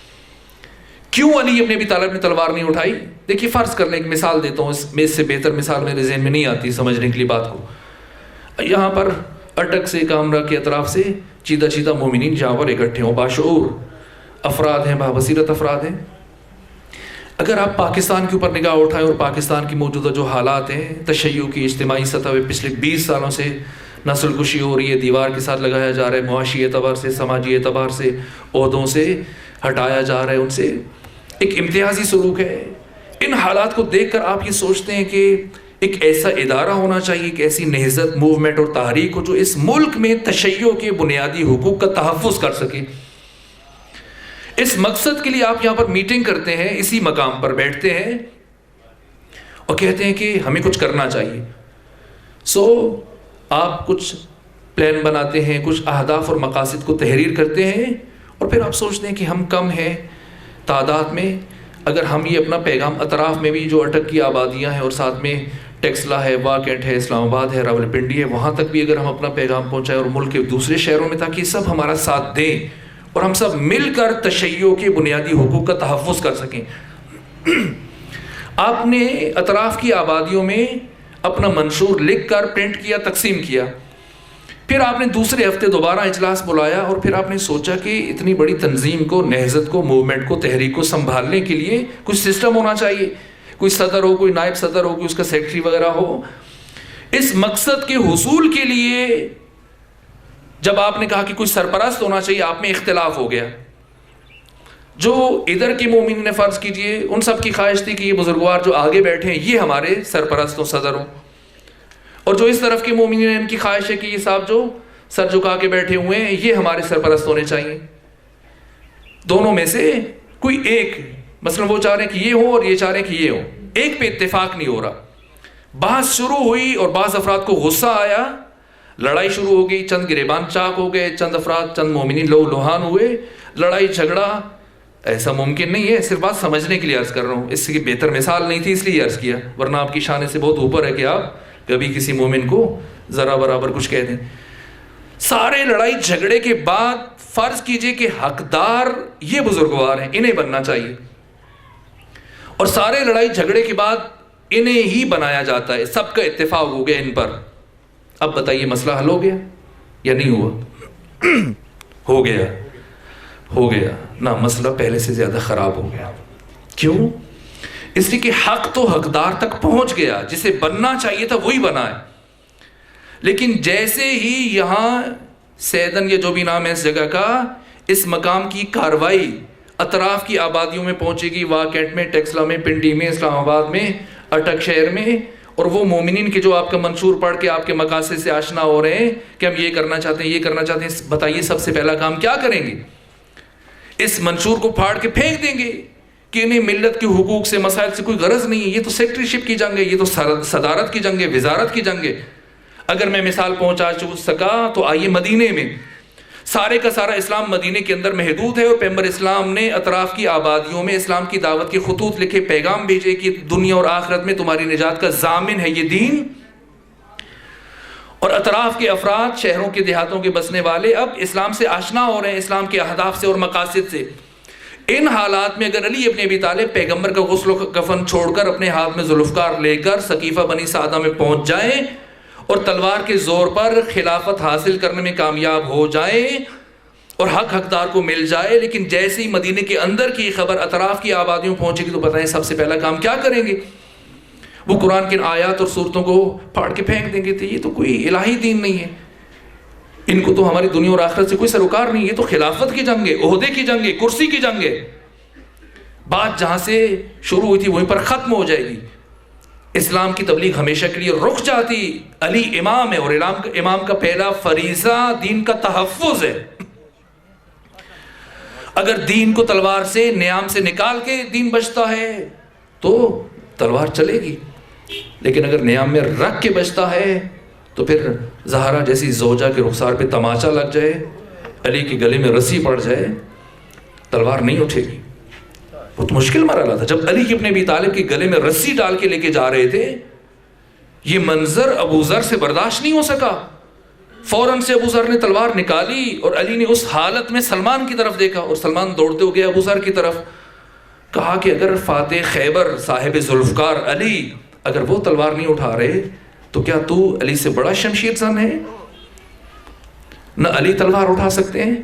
کیوں علی ابن ابی طالب نے تلوار نہیں اٹھائی؟ دیکھیے فرض کر لیں, ایک مثال دیتا ہوں, اس سے بہتر مثال میرے ذہن میں نہیں آتی سمجھنے کے لیے بات کو. یہاں پر اٹک سے کامرہ کے اطراف سے چیدہ چیدہ مومنین جہاں پر اکٹھے ہوں, باشعور افراد ہیں, بابصیرت افراد ہیں. اگر آپ پاکستان کے اوپر نگاہ اٹھائیں اور پاکستان کی موجودہ جو حالات ہیں, تشیع کی اجتماعی سطح پہ پچھلے 20 سالوں سے نسل کشی ہو رہی ہے, دیوار کے ساتھ لگایا جا رہا ہے, معاشی اعتبار سے, سماجی اعتبار سے, عہدوں سے ہٹایا جا رہا ہے, ان سے ایک امتیازی سلوک ہے. ان حالات کو دیکھ کر آپ یہ سوچتے ہیں کہ ایک ایسا ادارہ ہونا چاہیے, ایک ایسی نہضت, موومنٹ اور تحریک ہو جو اس ملک میں تشیع کے بنیادی حقوق کا تحفظ کر سکے. اس مقصد کے لیے آپ یہاں پر میٹنگ کرتے ہیں, اسی مقام پر بیٹھتے ہیں اور کہتے ہیں کہ ہمیں کچھ کرنا چاہیے. آپ کچھ پلان بناتے ہیں, کچھ اہداف اور مقاصد کو تحریر کرتے ہیں, اور پھر آپ سوچتے ہیں کہ ہم کم ہیں تعداد میں, اگر ہم یہ اپنا پیغام اطراف میں بھی جو اٹک کی آبادیاں ہیں اور ساتھ میں ٹیکسلا ہے, واکینٹ ہے, اسلام آباد ہے, راولپنڈی ہے, وہاں تک بھی اگر ہم اپنا پیغام پہنچائیں اور ملک کے دوسرے شہروں میں, تاکہ سب ہمارا ساتھ دیں اور ہم سب مل کر تشیع کے بنیادی حقوق کا تحفظ کر سکیں. آپ نے اطراف کی آبادیوں میں اپنا منشور لکھ کر پرنٹ کیا, تقسیم کیا. پھر آپ نے دوسرے ہفتے دوبارہ اجلاس بلایا اور پھر آپ نے سوچا کہ اتنی بڑی تنظیم کو, نہضت کو, موومنٹ کو, تحریک کو سنبھالنے کے لیے کچھ سسٹم ہونا چاہیے, کوئی صدر ہو, کوئی نائب صدر ہو, کوئی اس کا سیکرٹری وغیرہ ہو. اس مقصد کے حصول کے لیے جب آپ نے کہا کہ کوئی سرپرست ہونا چاہیے, آپ میں اختلاف ہو گیا. جو ادھر کے مومنین نے فرض کیجئے ان سب کی خواہش تھی کہ یہ بزرگوار جو آگے بیٹھے ہیں یہ ہمارے سرپرست ہوں, صدر ہوں, اور جو اس طرف کے مومنین ہیں ان کی خواہش ہے کہ یہ صاحب جو سر جھکا کے بیٹھے ہوئے ہیں یہ ہمارے سرپرست ہونے چاہیے. دونوں میں سے کوئی ایک, مثلا وہ چاہ رہے ہیں کہ یہ ہو اور یہ چاہ رہے ہیں کہ یہ ہو, ایک پہ اتفاق نہیں ہو رہا. بحث شروع ہوئی اور بعض افراد کو غصہ آیا, لڑائی شروع ہو گئی, چند گریبان چاک ہو گئے, چند افراد, چند مومنین لہو لہان ہوئے, لڑائی جھگڑا. ایسا ممکن نہیں ہے, صرف بات سمجھنے کے لیے عرض کر رہا ہوں, اس کی بہتر مثال نہیں تھی اس لیے عرض کیا, ورنہ آپ کی شان سے بہت اوپر ہے کہ آپ کبھی کسی مومن کو ذرا برابر کچھ کہہ دیں. سارے لڑائی جھگڑے کے بعد فرض کیجئے کہ حقدار یہ بزرگوار ہیں, انہیں بننا چاہیے, اور سارے لڑائی جھگڑے کے بعد انہیں ہی بنایا جاتا ہے, سب کا اتفاق ہو گیا ان پر. اب بتائیے مسئلہ حل ہو گیا یا نہیں ہوا؟ ہو گیا, ہو گیا نا, مسئلہ پہلے سے زیادہ خراب ہو گیا. کیوں؟ اس لیے کہ حق تو حقدار تک پہنچ گیا, جسے بننا چاہیے تھا وہی بنا ہے. لیکن جیسے ہی یہاں سیدن یا جو بھی نام ہے اس جگہ کا, اس مقام کی کاروائی اطراف کی آبادیوں میں پہنچے گی, واکینٹ میں, ٹیکسلا میں, پنڈی میں, اسلام آباد میں, اٹک شہر میں, اور وہ مومنین کے جو آپ کا منشور پڑھ کے آپ کے مقاصد سے آشنا ہو رہے ہیں کہ ہم یہ کرنا چاہتے ہیں, یہ کرنا چاہتے ہیں, بتائیے سب سے پہلا کام کیا کریں گے؟ اس منشور کو پھاڑ کے پھینک دیں گے کہ انہیں ملت کے حقوق سے, مسائل سے کوئی غرض نہیں ہے, یہ تو سیکٹریشپ کی جنگ ہے, یہ تو صدارت کی جنگ ہے, وزارت کی جنگ ہے. اگر میں مثال پہنچا سکا تو آئیے مدینے میں, سارے کا سارا اسلام مدینے کے اندر محدود ہے, اور پیغمبر اسلام نے اطراف کی آبادیوں میں اسلام کی دعوت کے خطوط لکھے, پیغام بھیجے کہ دنیا اور آخرت میں تمہاری نجات کا ضامن ہے یہ دین. اور اطراف کے افراد, شہروں کے دیہاتوں کے بسنے والے اب اسلام سے آشنا ہو رہے ہیں, اسلام کے اہداف سے اور مقاصد سے. ان حالات میں اگر علی ابن ابی طالب پیغمبر کا غسل و کفن چھوڑ کر اپنے ہاتھ میں ذوالفقار لے کر سقیفہ بنی سعدہ میں پہنچ جائیں اور تلوار کے زور پر خلافت حاصل کرنے میں کامیاب ہو جائیں اور حق حقدار کو مل جائے، لیکن جیسے ہی مدینے کے اندر کی خبر اطراف کی آبادیوں پہنچے گی تو بتائیں سب سے پہلا کام کیا کریں گے؟ وہ قرآن کے آیات اور صورتوں کو پھاڑ کے پھینک دیں گے کہ یہ تو کوئی الہی دین نہیں ہے، ان کو تو ہماری دنیا اور آخرت سے کوئی سروکار نہیں، یہ تو خلافت کی جنگ ہے، عہدے کی جنگ ہے، کرسی کی جنگ ہے۔ بات جہاں سے شروع ہوئی تھی وہیں پر ختم ہو جائے گی۔ اسلام کی تبلیغ ہمیشہ کے لیے رک جاتی۔ علی امام ہے اور امام کا پہلا فریضہ دین کا تحفظ ہے۔ اگر دین کو تلوار سے نیام سے نکال کے دین بچتا ہے تو تلوار چلے گی، لیکن اگر نیام میں رکھ کے بچتا ہے تو پھر زہرا جیسی زوجہ کے رخسار پہ تماچا لگ جائے، علی کے گلے میں رسی پڑ جائے، تلوار نہیں اٹھے گی۔ بہت مشکل مرحلہ تھا جب علی ابن ابی طالب کے گلے میں رسی ڈال کے لے کے جا رہے تھے۔ یہ منظر ابو ذر سے برداشت نہیں ہو سکا، فوراً سے ابو ذر نے تلوار نکالی اور علی نے اس حالت میں سلمان کی طرف دیکھا اور سلمان دوڑتے ہوئے گئے ابو ذر کی طرف، کہا کہ اگر فاتح خیبر صاحب ذوالفقار علی اگر وہ تلوار نہیں اٹھا رہے تو کیا تو علی سے بڑا شمشیر زن ہے؟ نہ علی تلوار اٹھا سکتے ہیں،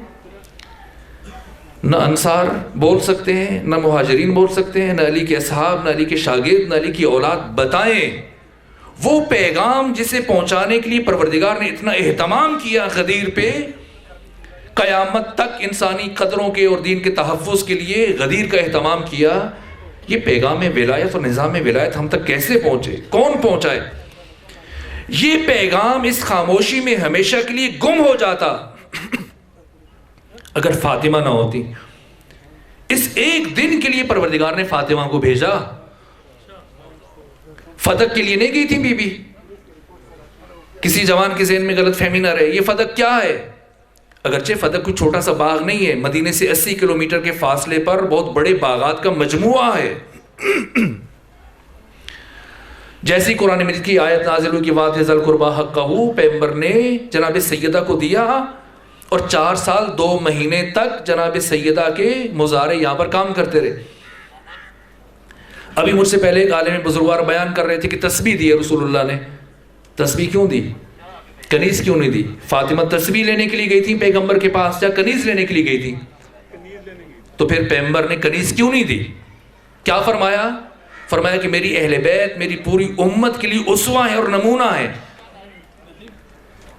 نہ انصار بول سکتے ہیں، نہ مہاجرین بول سکتے ہیں، نہ علی کے اصحاب، نہ علی کے شاگرد، نہ علی کی اولاد۔ بتائیں وہ پیغام جسے پہنچانے کے لیے پروردگار نے اتنا اہتمام کیا غدیر پہ، قیامت تک انسانی قدروں کے اور دین کے تحفظ کے لیے غدیر کا اہتمام کیا، یہ پیغام ولایت اور نظام ولایت ہم تک کیسے پہنچے؟ کون پہنچائے؟ یہ پیغام اس خاموشی میں ہمیشہ کے لیے گم ہو جاتا اگر فاطمہ نہ ہوتی۔ اس ایک دن کے لیے پروردگار نے فاطمہ کو بھیجا۔ فتق کے لیے نہیں گئی تھی بی بی، کسی جوان کے ذہن میں غلط فہمی نہ رہے، یہ فتق کیا ہے؟ اگرچہ فتق کوئی چھوٹا سا باغ نہیں ہے، مدینے سے 80 کلومیٹر کے فاصلے پر بہت بڑے باغات کا مجموعہ ہے۔ جیسی قرآن مجید کی آیت نازل ہوئی کہ وَآتِ ذَا الْقُرْبَىٰ حَقَّهُ، پیغمبر نے جناب سیدہ کو دیا اور 4 سال 2 مہینے تک جناب سیدہ کے مزارے یہاں پر کام کرتے رہے۔ ابھی مجھ سے پہلے ایک عالم بزرگوار بیان کر رہے تھے کہ تسبیح دی ہے رسول اللہ نے۔ تسبیح کیوں دی؟ کنیز کیوں نہیں دی؟ فاطمہ تسبیح لینے کے لیے گئی تھی پیغمبر کے پاس یا کنیز لینے کے لیے گئی تھی؟ تو پھر پیغمبر نے کنیز کیوں نہیں دی؟ کیا فرمایا؟ فرمایا کہ میری اہل بیت میری پوری امت کے لیے اسوہ ہے اور نمونہ ہے۔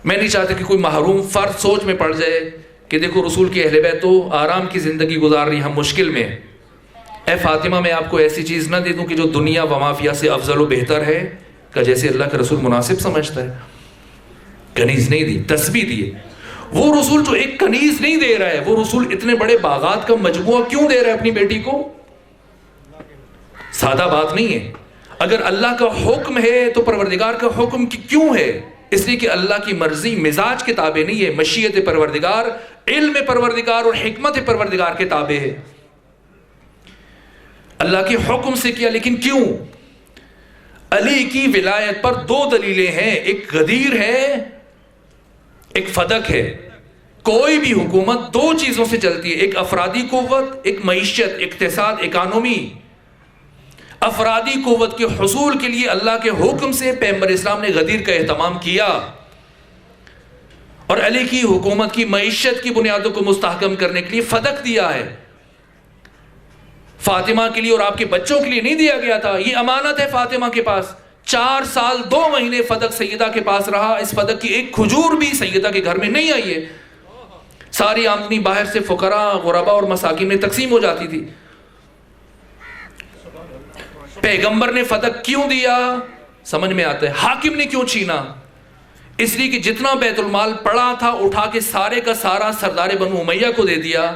میں نہیں چاہتا کہ کوئی محروم فرد سوچ میں پڑ جائے کہ دیکھو رسول کی اہل بیت تو آرام کی زندگی گزار رہی، ہم مشکل میں ہیں۔ اے فاطمہ میں آپ کو ایسی چیز نہ دے دوں کہ جو دنیا و مافیا سے افضل و بہتر ہے، کہ جیسے اللہ کا رسول مناسب سمجھتا ہے۔ کنیز نہیں دی، تسبیح دیے۔ وہ رسول جو ایک کنیز نہیں دے رہا ہے، وہ رسول اتنے بڑے باغات کا مجموعہ کیوں دے رہا ہے اپنی بیٹی کو؟ سادہ بات نہیں ہے۔ اگر اللہ کا حکم ہے تو پروردگار کا حکم کیوں ہے؟ اس لیے کہ اللہ کی مرضی مزاج کے تابع نہیں ہے، مشیت پروردگار، علم پروردگار اور حکمت پروردگار کے تابع ہے۔ اللہ کے حکم سے کیا، لیکن کیوں؟ علی کی ولایت پر 2 دلیلیں ہیں، ایک غدیر ہے، ایک فدق ہے۔ کوئی بھی حکومت 2 چیزوں سے چلتی ہے، ایک افرادی قوت، ایک معیشت، اقتصاد، اکانومی۔ افرادی قوت کے حصول کے لیے اللہ کے حکم سے پیغمبر اسلام نے غدیر کا اہتمام کیا، اور علی کی حکومت کی معیشت کی بنیادوں کو مستحکم کرنے کے لیے فدق دیا ہے۔ فاطمہ کے لیے اور آپ کے بچوں کے لیے نہیں دیا گیا تھا، یہ امانت ہے فاطمہ کے پاس۔ 4 سال 2 مہینے فدق سیدہ کے پاس رہا، اس فدق کی ایک کھجور بھی سیدہ کے گھر میں نہیں آئی ہے۔ ساری آمدنی باہر سے فقراء، غرباء اور مساکین میں تقسیم ہو جاتی تھی۔ پیغمبر نے فدق کیوں دیا؟ سمجھ میں آتا ہے۔ حاکم نے کیوں چھینا؟ اس لیے کہ جتنا بیت المال پڑا تھا اٹھا کے سارے کا سارا سردار بنو امیہ کو دے دیا۔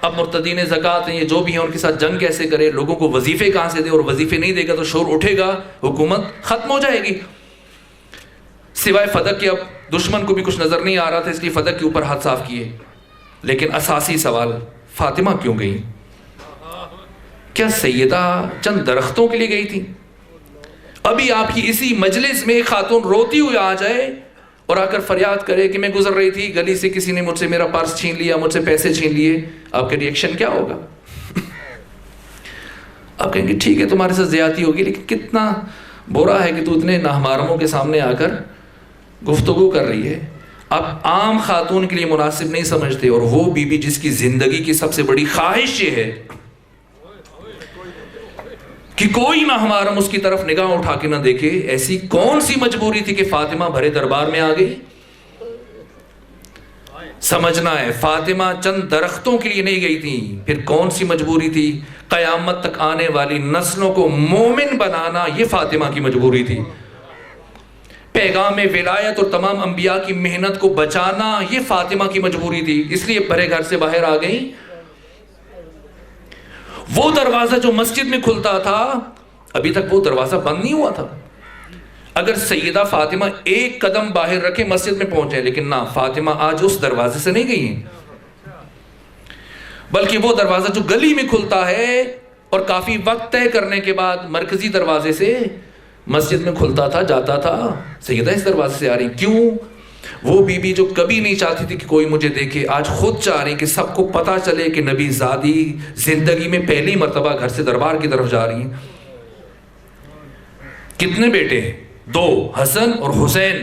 اب مرتدین زکوٰۃ ہیں، یہ جو بھی ہیں، ان کے ساتھ جنگ کیسے کرے، لوگوں کو وظیفے کہاں سے دے، اور وظیفے نہیں دے گا تو شور اٹھے گا، حکومت ختم ہو جائے گی۔ سوائے فدق کے اب دشمن کو بھی کچھ نظر نہیں آ رہا تھا، اس لیے فدق کے اوپر ہاتھ صاف کیے۔ لیکن اساسی سوال، فاطمہ کیوں گئی؟ کیا سیدہ چند درختوں کے لیے گئی تھی؟ ابھی آپ کی اسی مجلس میں ایک خاتون روتی ہوئی آ جائے اور آ کر فریاد کرے کہ میں گزر رہی تھی، گلی سے کسی نے مجھ سے میرا پرس چھین لیا، مجھ سے پیسے چھین لیے، آپ کا ریئیکشن کیا ہوگا؟ آپ کہیں گے ٹھیک ہے تمہارے ساتھ زیادتی ہوگی، لیکن کتنا برا ہے کہ تو اتنے نامحرموں کے سامنے آ کر گفتگو کر رہی ہے. آپ عام خاتون کے لیے مناسب نہیں سمجھتے، اور وہ بیوی جس کی زندگی کی سب سے بڑی خواہش یہ ہے کہ کوئی نامحرم اس کی طرف نگاہ اٹھا کے نہ دیکھے. ایسی کون سی مجبوری تھی کہ فاطمہ بھرے دربار میں آ گئی؟ سمجھنا ہے فاطمہ چند درختوں کے لیے نہیں گئی تھی، پھر کون سی مجبوری تھی؟ قیامت تک آنے والی نسلوں کو مومن بنانا، یہ فاطمہ کی مجبوری تھی. پیغام ولایت اور تمام انبیاء کی محنت کو بچانا، یہ فاطمہ کی مجبوری تھی، اس لیے بھرے گھر سے باہر آ گئی. وہ دروازہ جو مسجد میں کھلتا تھا ابھی تک وہ دروازہ بند نہیں ہوا تھا. اگر سیدہ فاطمہ ایک قدم باہر رکھے مسجد میں پہنچے، لیکن نہ، فاطمہ آج اس دروازے سے نہیں گئی ہیں، بلکہ وہ دروازہ جو گلی میں کھلتا ہے اور کافی وقت طے کرنے کے بعد مرکزی دروازے سے مسجد میں کھلتا تھا، جاتا تھا، سیدہ اس دروازے سے آ رہی. کیوں؟ وہ بی بی جو کبھی نہیں چاہتی تھی کہ کوئی مجھے دیکھے، آج خود چاہ رہی کہ سب کو پتا چلے کہ نبی زادی زندگی میں پہلی مرتبہ گھر سے دربار کی طرف جا رہی ہیں. کتنے بیٹے ہیں؟ 2، حسن اور حسین.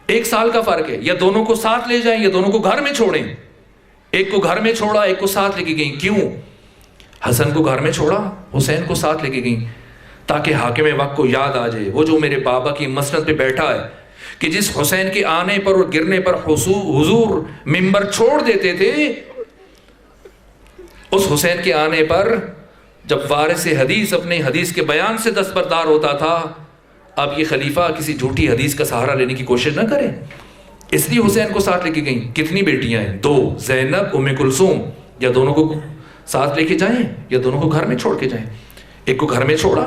1 سال کا فرق ہے. یا دونوں کو ساتھ لے جائیں یا دونوں کو گھر میں چھوڑیں. ایک کو گھر میں چھوڑا، ایک کو ساتھ لے کے گئیں. کیوں؟ حسن کو گھر میں چھوڑا، حسین کو ساتھ لے کے گئیں، تاکہ حاکم وقت کو یاد آ جائے وہ جو میرے بابا کی مسند پہ بیٹھا ہے کہ جس حسین کے آنے پر اور گرنے پر حضور منبر چھوڑ دیتے تھے، اس حسین کے آنے پر جب وارث حدیث اپنے حدیث کے بیان سے دستبردار ہوتا تھا، اب یہ خلیفہ کسی جھوٹی حدیث کا سہارا لینے کی کوشش نہ کرے. اس لیے حسین کو ساتھ لے کے گئیں. کتنی بیٹیاں ہیں؟ 2، زینب، ام کلثوم. یا دونوں کو ساتھ لے کے جائیں یا دونوں کو گھر میں چھوڑ کے جائیں. ایک کو گھر میں چھوڑا،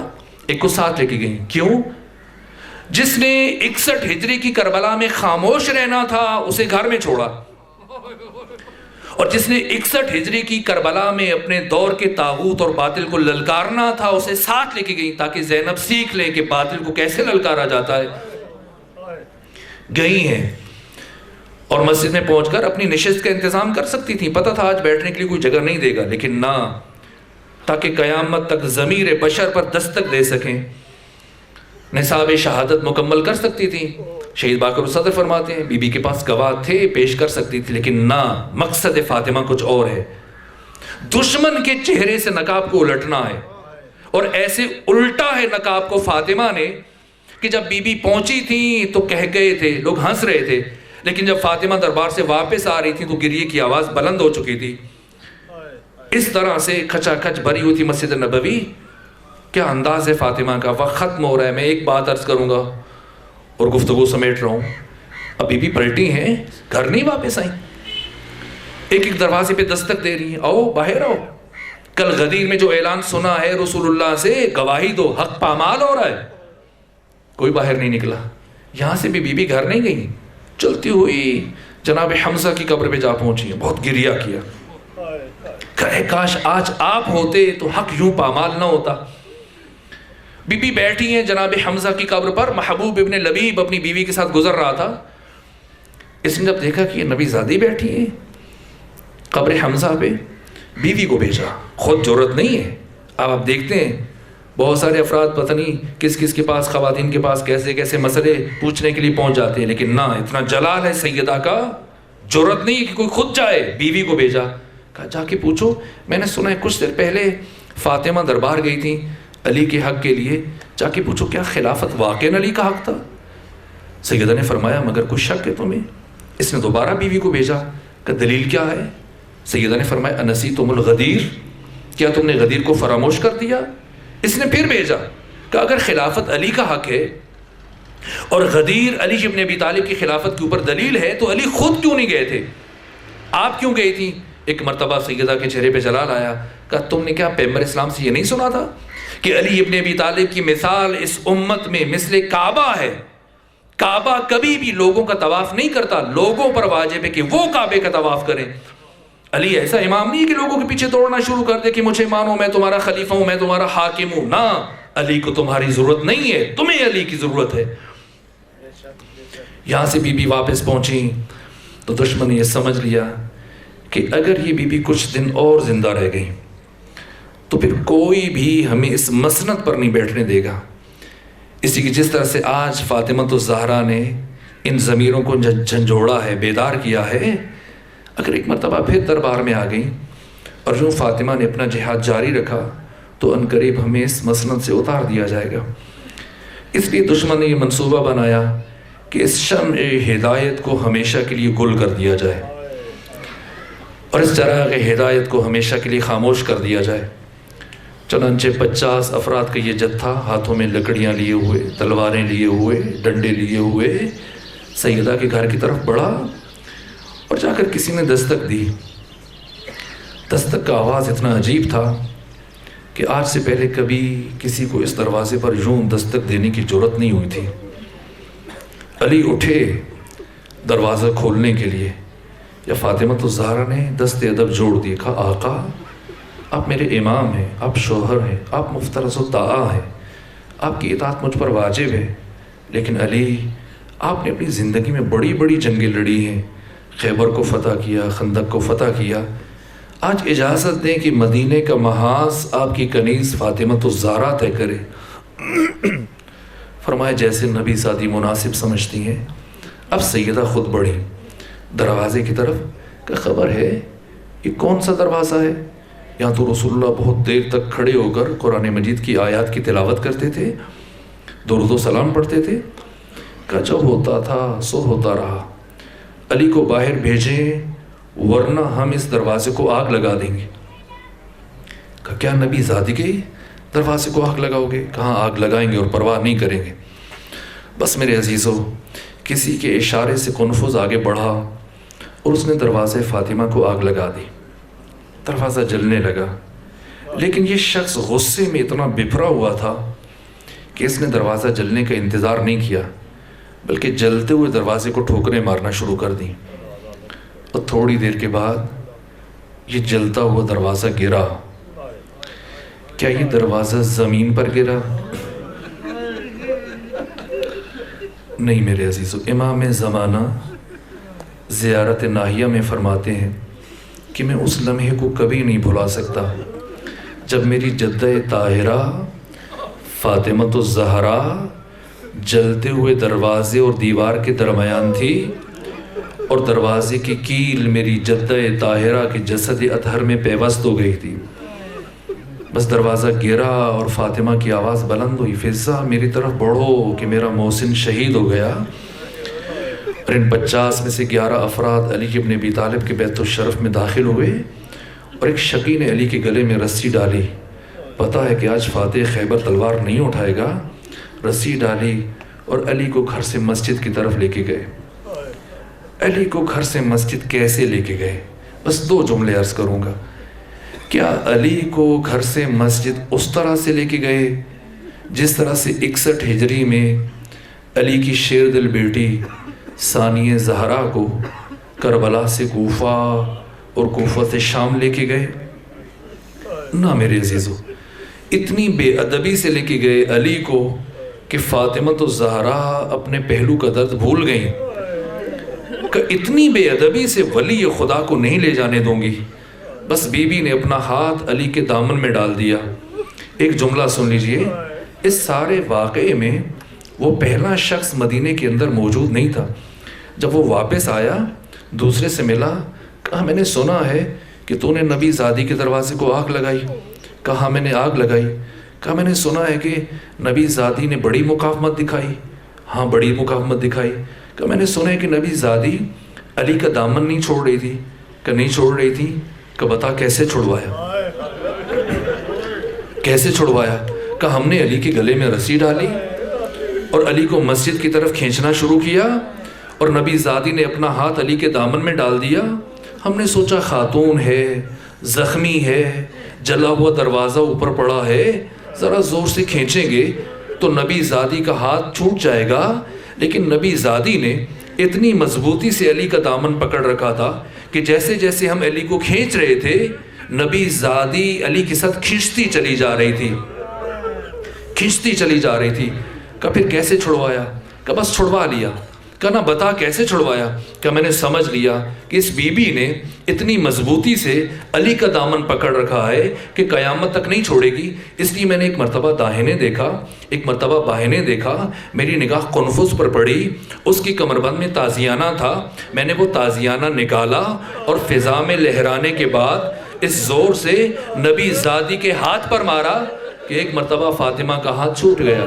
ایک کو ساتھ لے کے گئیں. کیوں؟ جس نے 61 ہجری کی کربلا میں خاموش رہنا تھا اسے گھر میں چھوڑا، اور جس نے 61 ہجری کی کربلا میں اپنے دور کے طاغوت اور باطل کو للکارنا تھا اسے ساتھ لے کے گئیں، تاکہ زینب سیکھ لیں کہ باطل کو کیسے للکارا جاتا ہے. گئی ہیں اور مسجد میں پہنچ کر اپنی نشست کا انتظام کر سکتی تھیں. پتہ تھا آج بیٹھنے کے لیے کوئی جگہ نہیں دے گا، لیکن نہ، تاکہ قیامت تک ضمیر بشر پر دستک دے سکیں، نصاب شہادت مکمل کر سکتی تھی. شہید باقر الصدر فرماتے ہیں بی بی کے پاس گواہ تھے، پیش کر سکتی تھی، لیکن نہ، مقصد فاطمہ کچھ اور ہے. دشمن کے چہرے سے نقاب کو الٹنا ہے، اور ایسے الٹا ہے نقاب کو فاطمہ نے کہ جب بی بی پہنچی تھی تو کہہ گئے تھے، لوگ ہنس رہے تھے، لیکن جب فاطمہ دربار سے واپس آ رہی تھی تو گریے کی آواز بلند ہو چکی تھی. اس طرح سے کھچا کھچ بھری ہوئی تھی مسجد نبوی. کیا انداز ہے فاطمہ کا. وقت ختم ہو رہا ہے. میں ایک بات عرض کروں گا اور گفتگو سمیٹ رہا ہوں. اب بی بی پلٹی ہیں، گھر نہیں واپس آئیں، ایک ایک دروازے پہ دستک دے رہی ہیں، آؤ باہر آؤ. کل غدیر میں جو اعلان سنا ہے رسول اللہ سے، گواہی دو، حق پامال ہو رہا ہے. کوئی باہر نہیں نکلا. یہاں سے بھی بی بی گھر نہیں گئی، چلتی ہوئی جناب حمزہ کی قبر پہ جا پہنچی ہیں. بہت گریہ کیا، کہے کاش آج آپ ہوتے تو حق یوں پامال نہ ہوتا. بی بی بیٹھی ہیں جناب حمزہ کی قبر پر. محبوب ابن لبیب اپنی بیوی کے ساتھ گزر رہا تھا. اس نے جب دیکھا کہ یہ نبی زادی بیٹھی ہیں قبر حمزہ پہ، بیوی کو بھیجا. خود جرت نہیں ہے. اب آپ دیکھتے ہیں بہت سارے افراد پتہ نہیں کس کس کے پاس، خواتین کے پاس کیسے کیسے مسئلے پوچھنے کے لیے پہنچ جاتے ہیں، لیکن نہ، اتنا جلال ہے سیدہ کا، جرت نہیں ہے کہ کوئی خود جائے. بیوی کو بھیجا، کہا جا کے پوچھو، میں نے سنا ہے کچھ دیر پہلے فاطمہ دربار گئی تھی علی کے حق کے لیے، جا کے پوچھو کیا خلافت واقعاً علی کا حق تھا. سیدہ نے فرمایا مگر کچھ شک ہے تمہیں. اس نے دوبارہ بیوی کو بھیجا کہ دلیل کیا ہے. سیدہ نے فرمایا انسیتم الغدیر، کیا تم نے غدیر کو فراموش کر دیا. اس نے پھر بھیجا کہ اگر خلافت علی کا حق ہے اور غدیر علی ابن ابی طالب کی خلافت کے اوپر دلیل ہے تو علی خود کیوں نہیں گئے تھے، آپ کیوں گئی تھی. ایک مرتبہ سیدہ کے چہرے پہ جلال آیا. کہا تم نے کیا پیغمبر اسلام سے یہ نہیں سنا تھا کہ علی ابن ابی طالب کی مثال اس امت میں مثل کعبہ ہے. کعبہ کبھی بھی لوگوں کا طواف نہیں کرتا، لوگوں پر واجب ہے کہ وہ کعبے کا طواف کریں. علی ایسا امام نہیں ہے کہ لوگوں کے پیچھے دوڑنا شروع کر دے کہ مجھے مانو، میں تمہارا خلیفہ ہوں، میں تمہارا حاکم ہوں. نہ، علی کو تمہاری ضرورت نہیں ہے، تمہیں علی کی ضرورت ہے. یہاں سے بی بی واپس پہنچی تو دشمن نے یہ سمجھ لیا کہ اگر یہ بی بی کچھ دن اور زندہ رہ گئی تو پھر کوئی بھی ہمیں اس مسند پر نہیں بیٹھنے دے گا۔ اسی کی جس طرح سے آج فاطمہ الزہرا نے ان ضمیروں کو جھنجھوڑا ہے، بیدار کیا ہے، اگر ایک مرتبہ پھر دربار میں آ گئی اور یوں فاطمہ نے اپنا جہاد جاری رکھا تو عنقریب ہمیں اس مسند سے اتار دیا جائے گا۔ اس لیے دشمن نے یہ منصوبہ بنایا کہ اس شمع ہدایت کو ہمیشہ کے لیے گل کر دیا جائے اور اس چراغ ہدایت کو ہمیشہ کے لیے خاموش کر دیا جائے۔ چنانچہ 50 افراد کا یہ جتھا ہاتھوں میں لکڑیاں لیے ہوئے، تلواریں لیے ہوئے، ڈنڈے لیے ہوئے سیدہ کے گھر کی طرف بڑھا اور جا کر کسی نے دستک دی۔ دستک کا آواز اتنا عجیب تھا کہ آج سے پہلے کبھی کسی کو اس دروازے پر یوں دستک دینے کی جرت نہیں ہوئی تھی۔ علی اٹھے دروازہ کھولنے کے لیے، یا فاطمہ الزہرا نے دست ادب جوڑ دی، کہا آقا آپ میرے امام ہیں، آپ شوہر ہیں، آپ مفترض الطاعہ ہیں، آپ کی اطاعت مجھ پر واجب ہے، لیکن علی آپ نے اپنی زندگی میں بڑی بڑی جنگیں لڑی ہیں، خیبر کو فتح کیا، خندق کو فتح کیا، آج اجازت دیں کہ مدینے کا محاذ آپ کی کنیز فاطمہ الزہرا طے کرے۔ فرمایا جیسے نبی زادی مناسب سمجھتی ہیں۔ اب سیدہ خود بڑھی دروازے کی طرف کہ خبر ہے یہ کون سا دروازہ ہے؟ یہاں تو رسول اللہ بہت دیر تک کھڑے ہو کر قرآن مجید کی آیات کی تلاوت کرتے تھے، درود و سلام پڑھتے تھے۔ کہ جب ہوتا تھا سو ہوتا رہا، علی کو باہر بھیجیں ورنہ ہم اس دروازے کو آگ لگا دیں گے۔ کہ کیا نبی زادی کے دروازے کو آگ لگاؤ گے؟ کہاں آگ لگائیں گے اور پرواہ نہیں کریں گے۔ بس میرے عزیزو، کسی کے اشارے سے کنفذ آگے بڑھا اور اس نے دروازے فاطمہ کو آگ لگا دی، دروازہ جلنے لگا۔ لیکن یہ شخص غصے میں اتنا بپھرا ہوا تھا کہ اس نے دروازہ جلنے کا انتظار نہیں کیا، بلکہ جلتے ہوئے دروازے کو ٹھوکریں مارنا شروع کر دیں، اور تھوڑی دیر کے بعد یہ جلتا ہوا دروازہ گرا۔ کیا یہ دروازہ زمین پر گرا؟ نہیں میرے عزیزو، امام زمانہ زیارت ناہیہ میں فرماتے ہیں کہ میں اس لمحے کو کبھی نہیں بھلا سکتا جب میری جدہ طاہرہ فاطمہ الزہرا جلتے ہوئے دروازے اور دیوار کے درمیان تھی اور دروازے کی کیل میری جدہ طاہرہ کے جسد اطہر میں پیوست ہو گئی تھی۔ بس دروازہ گرا اور فاطمہ کی آواز بلند ہوئی، فضہ میری طرف بڑھو کہ میرا محسن شہید ہو گیا۔ اور ان 50 میں سے 11 افراد علی ابن ابی طالب کے بیت الشرف میں داخل ہوئے اور ایک شقی نے علی کے گلے میں رسی ڈالی، پتہ ہے کہ آج فاتح خیبر تلوار نہیں اٹھائے گا، رسی ڈالی اور علی کو گھر سے مسجد کی طرف لے کے گئے۔ علی کو گھر سے مسجد کیسے لے کے گئے؟ بس 2 جملے عرض کروں گا۔ کیا علی کو گھر سے مسجد اس طرح سے لے کے گئے جس طرح سے 61 ہجری میں علی کی شیر دل بیٹی ثانیہ زہرا کو کربلا سے کوفہ اور کوفہ سے شام لے کے گئے؟ نہ میرے عزیزو، اتنی بے ادبی سے لے کے گئے علی کو کہ فاطمہ الزہرا اپنے پہلو کا درد بھول گئیں کہ اتنی بے ادبی سے ولی خدا کو نہیں لے جانے دوں گی۔ بس بی بی نے اپنا ہاتھ علی کے دامن میں ڈال دیا۔ ایک جملہ سن لیجئے، اس سارے واقعے میں وہ پہلا شخص مدینے کے اندر موجود نہیں تھا۔ جب وہ واپس آیا دوسرے سے ملا، کہا میں نے سنا ہے کہ تو نے نبی زادی کے دروازے کو آگ لگائی۔ کہا میں نے آگ لگائی۔ کہا میں نے سنا ہے کہ نبی زادی نے بڑی مقاومت دکھائی۔ ہاں بڑی مقاومت دکھائی۔ کہا میں نے سنا ہے کہ نبی زادی علی کا دامن نہیں چھوڑ رہی تھی۔ کہ نہیں چھوڑ رہی تھی۔ کہ بتا کیسے چھڑوایا؟ کیسے چھڑوایا؟ کہ ہم نے علی کے گلے میں رسی ڈالی اور علی کو مسجد کی طرف کھینچنا شروع کیا اور نبی زادی نے اپنا ہاتھ علی کے دامن میں ڈال دیا۔ ہم نے سوچا خاتون ہے، زخمی ہے، جلا ہوا دروازہ اوپر پڑا ہے، ذرا زور سے کھینچیں گے تو نبی زادی کا ہاتھ چھوٹ جائے گا، لیکن نبی زادی نے اتنی مضبوطی سے علی کا دامن پکڑ رکھا تھا کہ جیسے جیسے ہم علی کو کھینچ رہے تھے نبی زادی علی کے ساتھ کھینچتی چلی جا رہی تھی، کھینچتی چلی جا رہی تھی۔ کہ پھر کیسے چھڑوایا؟ کہ بس چھڑوا لیا۔ کہا نا بتا کیسے چھڑوایا؟ کہ میں نے سمجھ لیا کہ اس بی بی نے اتنی مضبوطی سے علی کا دامن پکڑ رکھا ہے کہ قیامت تک نہیں چھوڑے گی، اس لیے میں نے ایک مرتبہ داہنے دیکھا، ایک مرتبہ بائیں دیکھا، میری نگاہ قنفذ پر پڑی، اس کی کمربند میں تازیانہ تھا، میں نے وہ تازیانہ نکالا اور فضا میں لہرانے کے بعد اس زور سے نبی زادی کے ہاتھ پر مارا کہ ایک مرتبہ فاطمہ کا ہاتھ چھوٹ گیا۔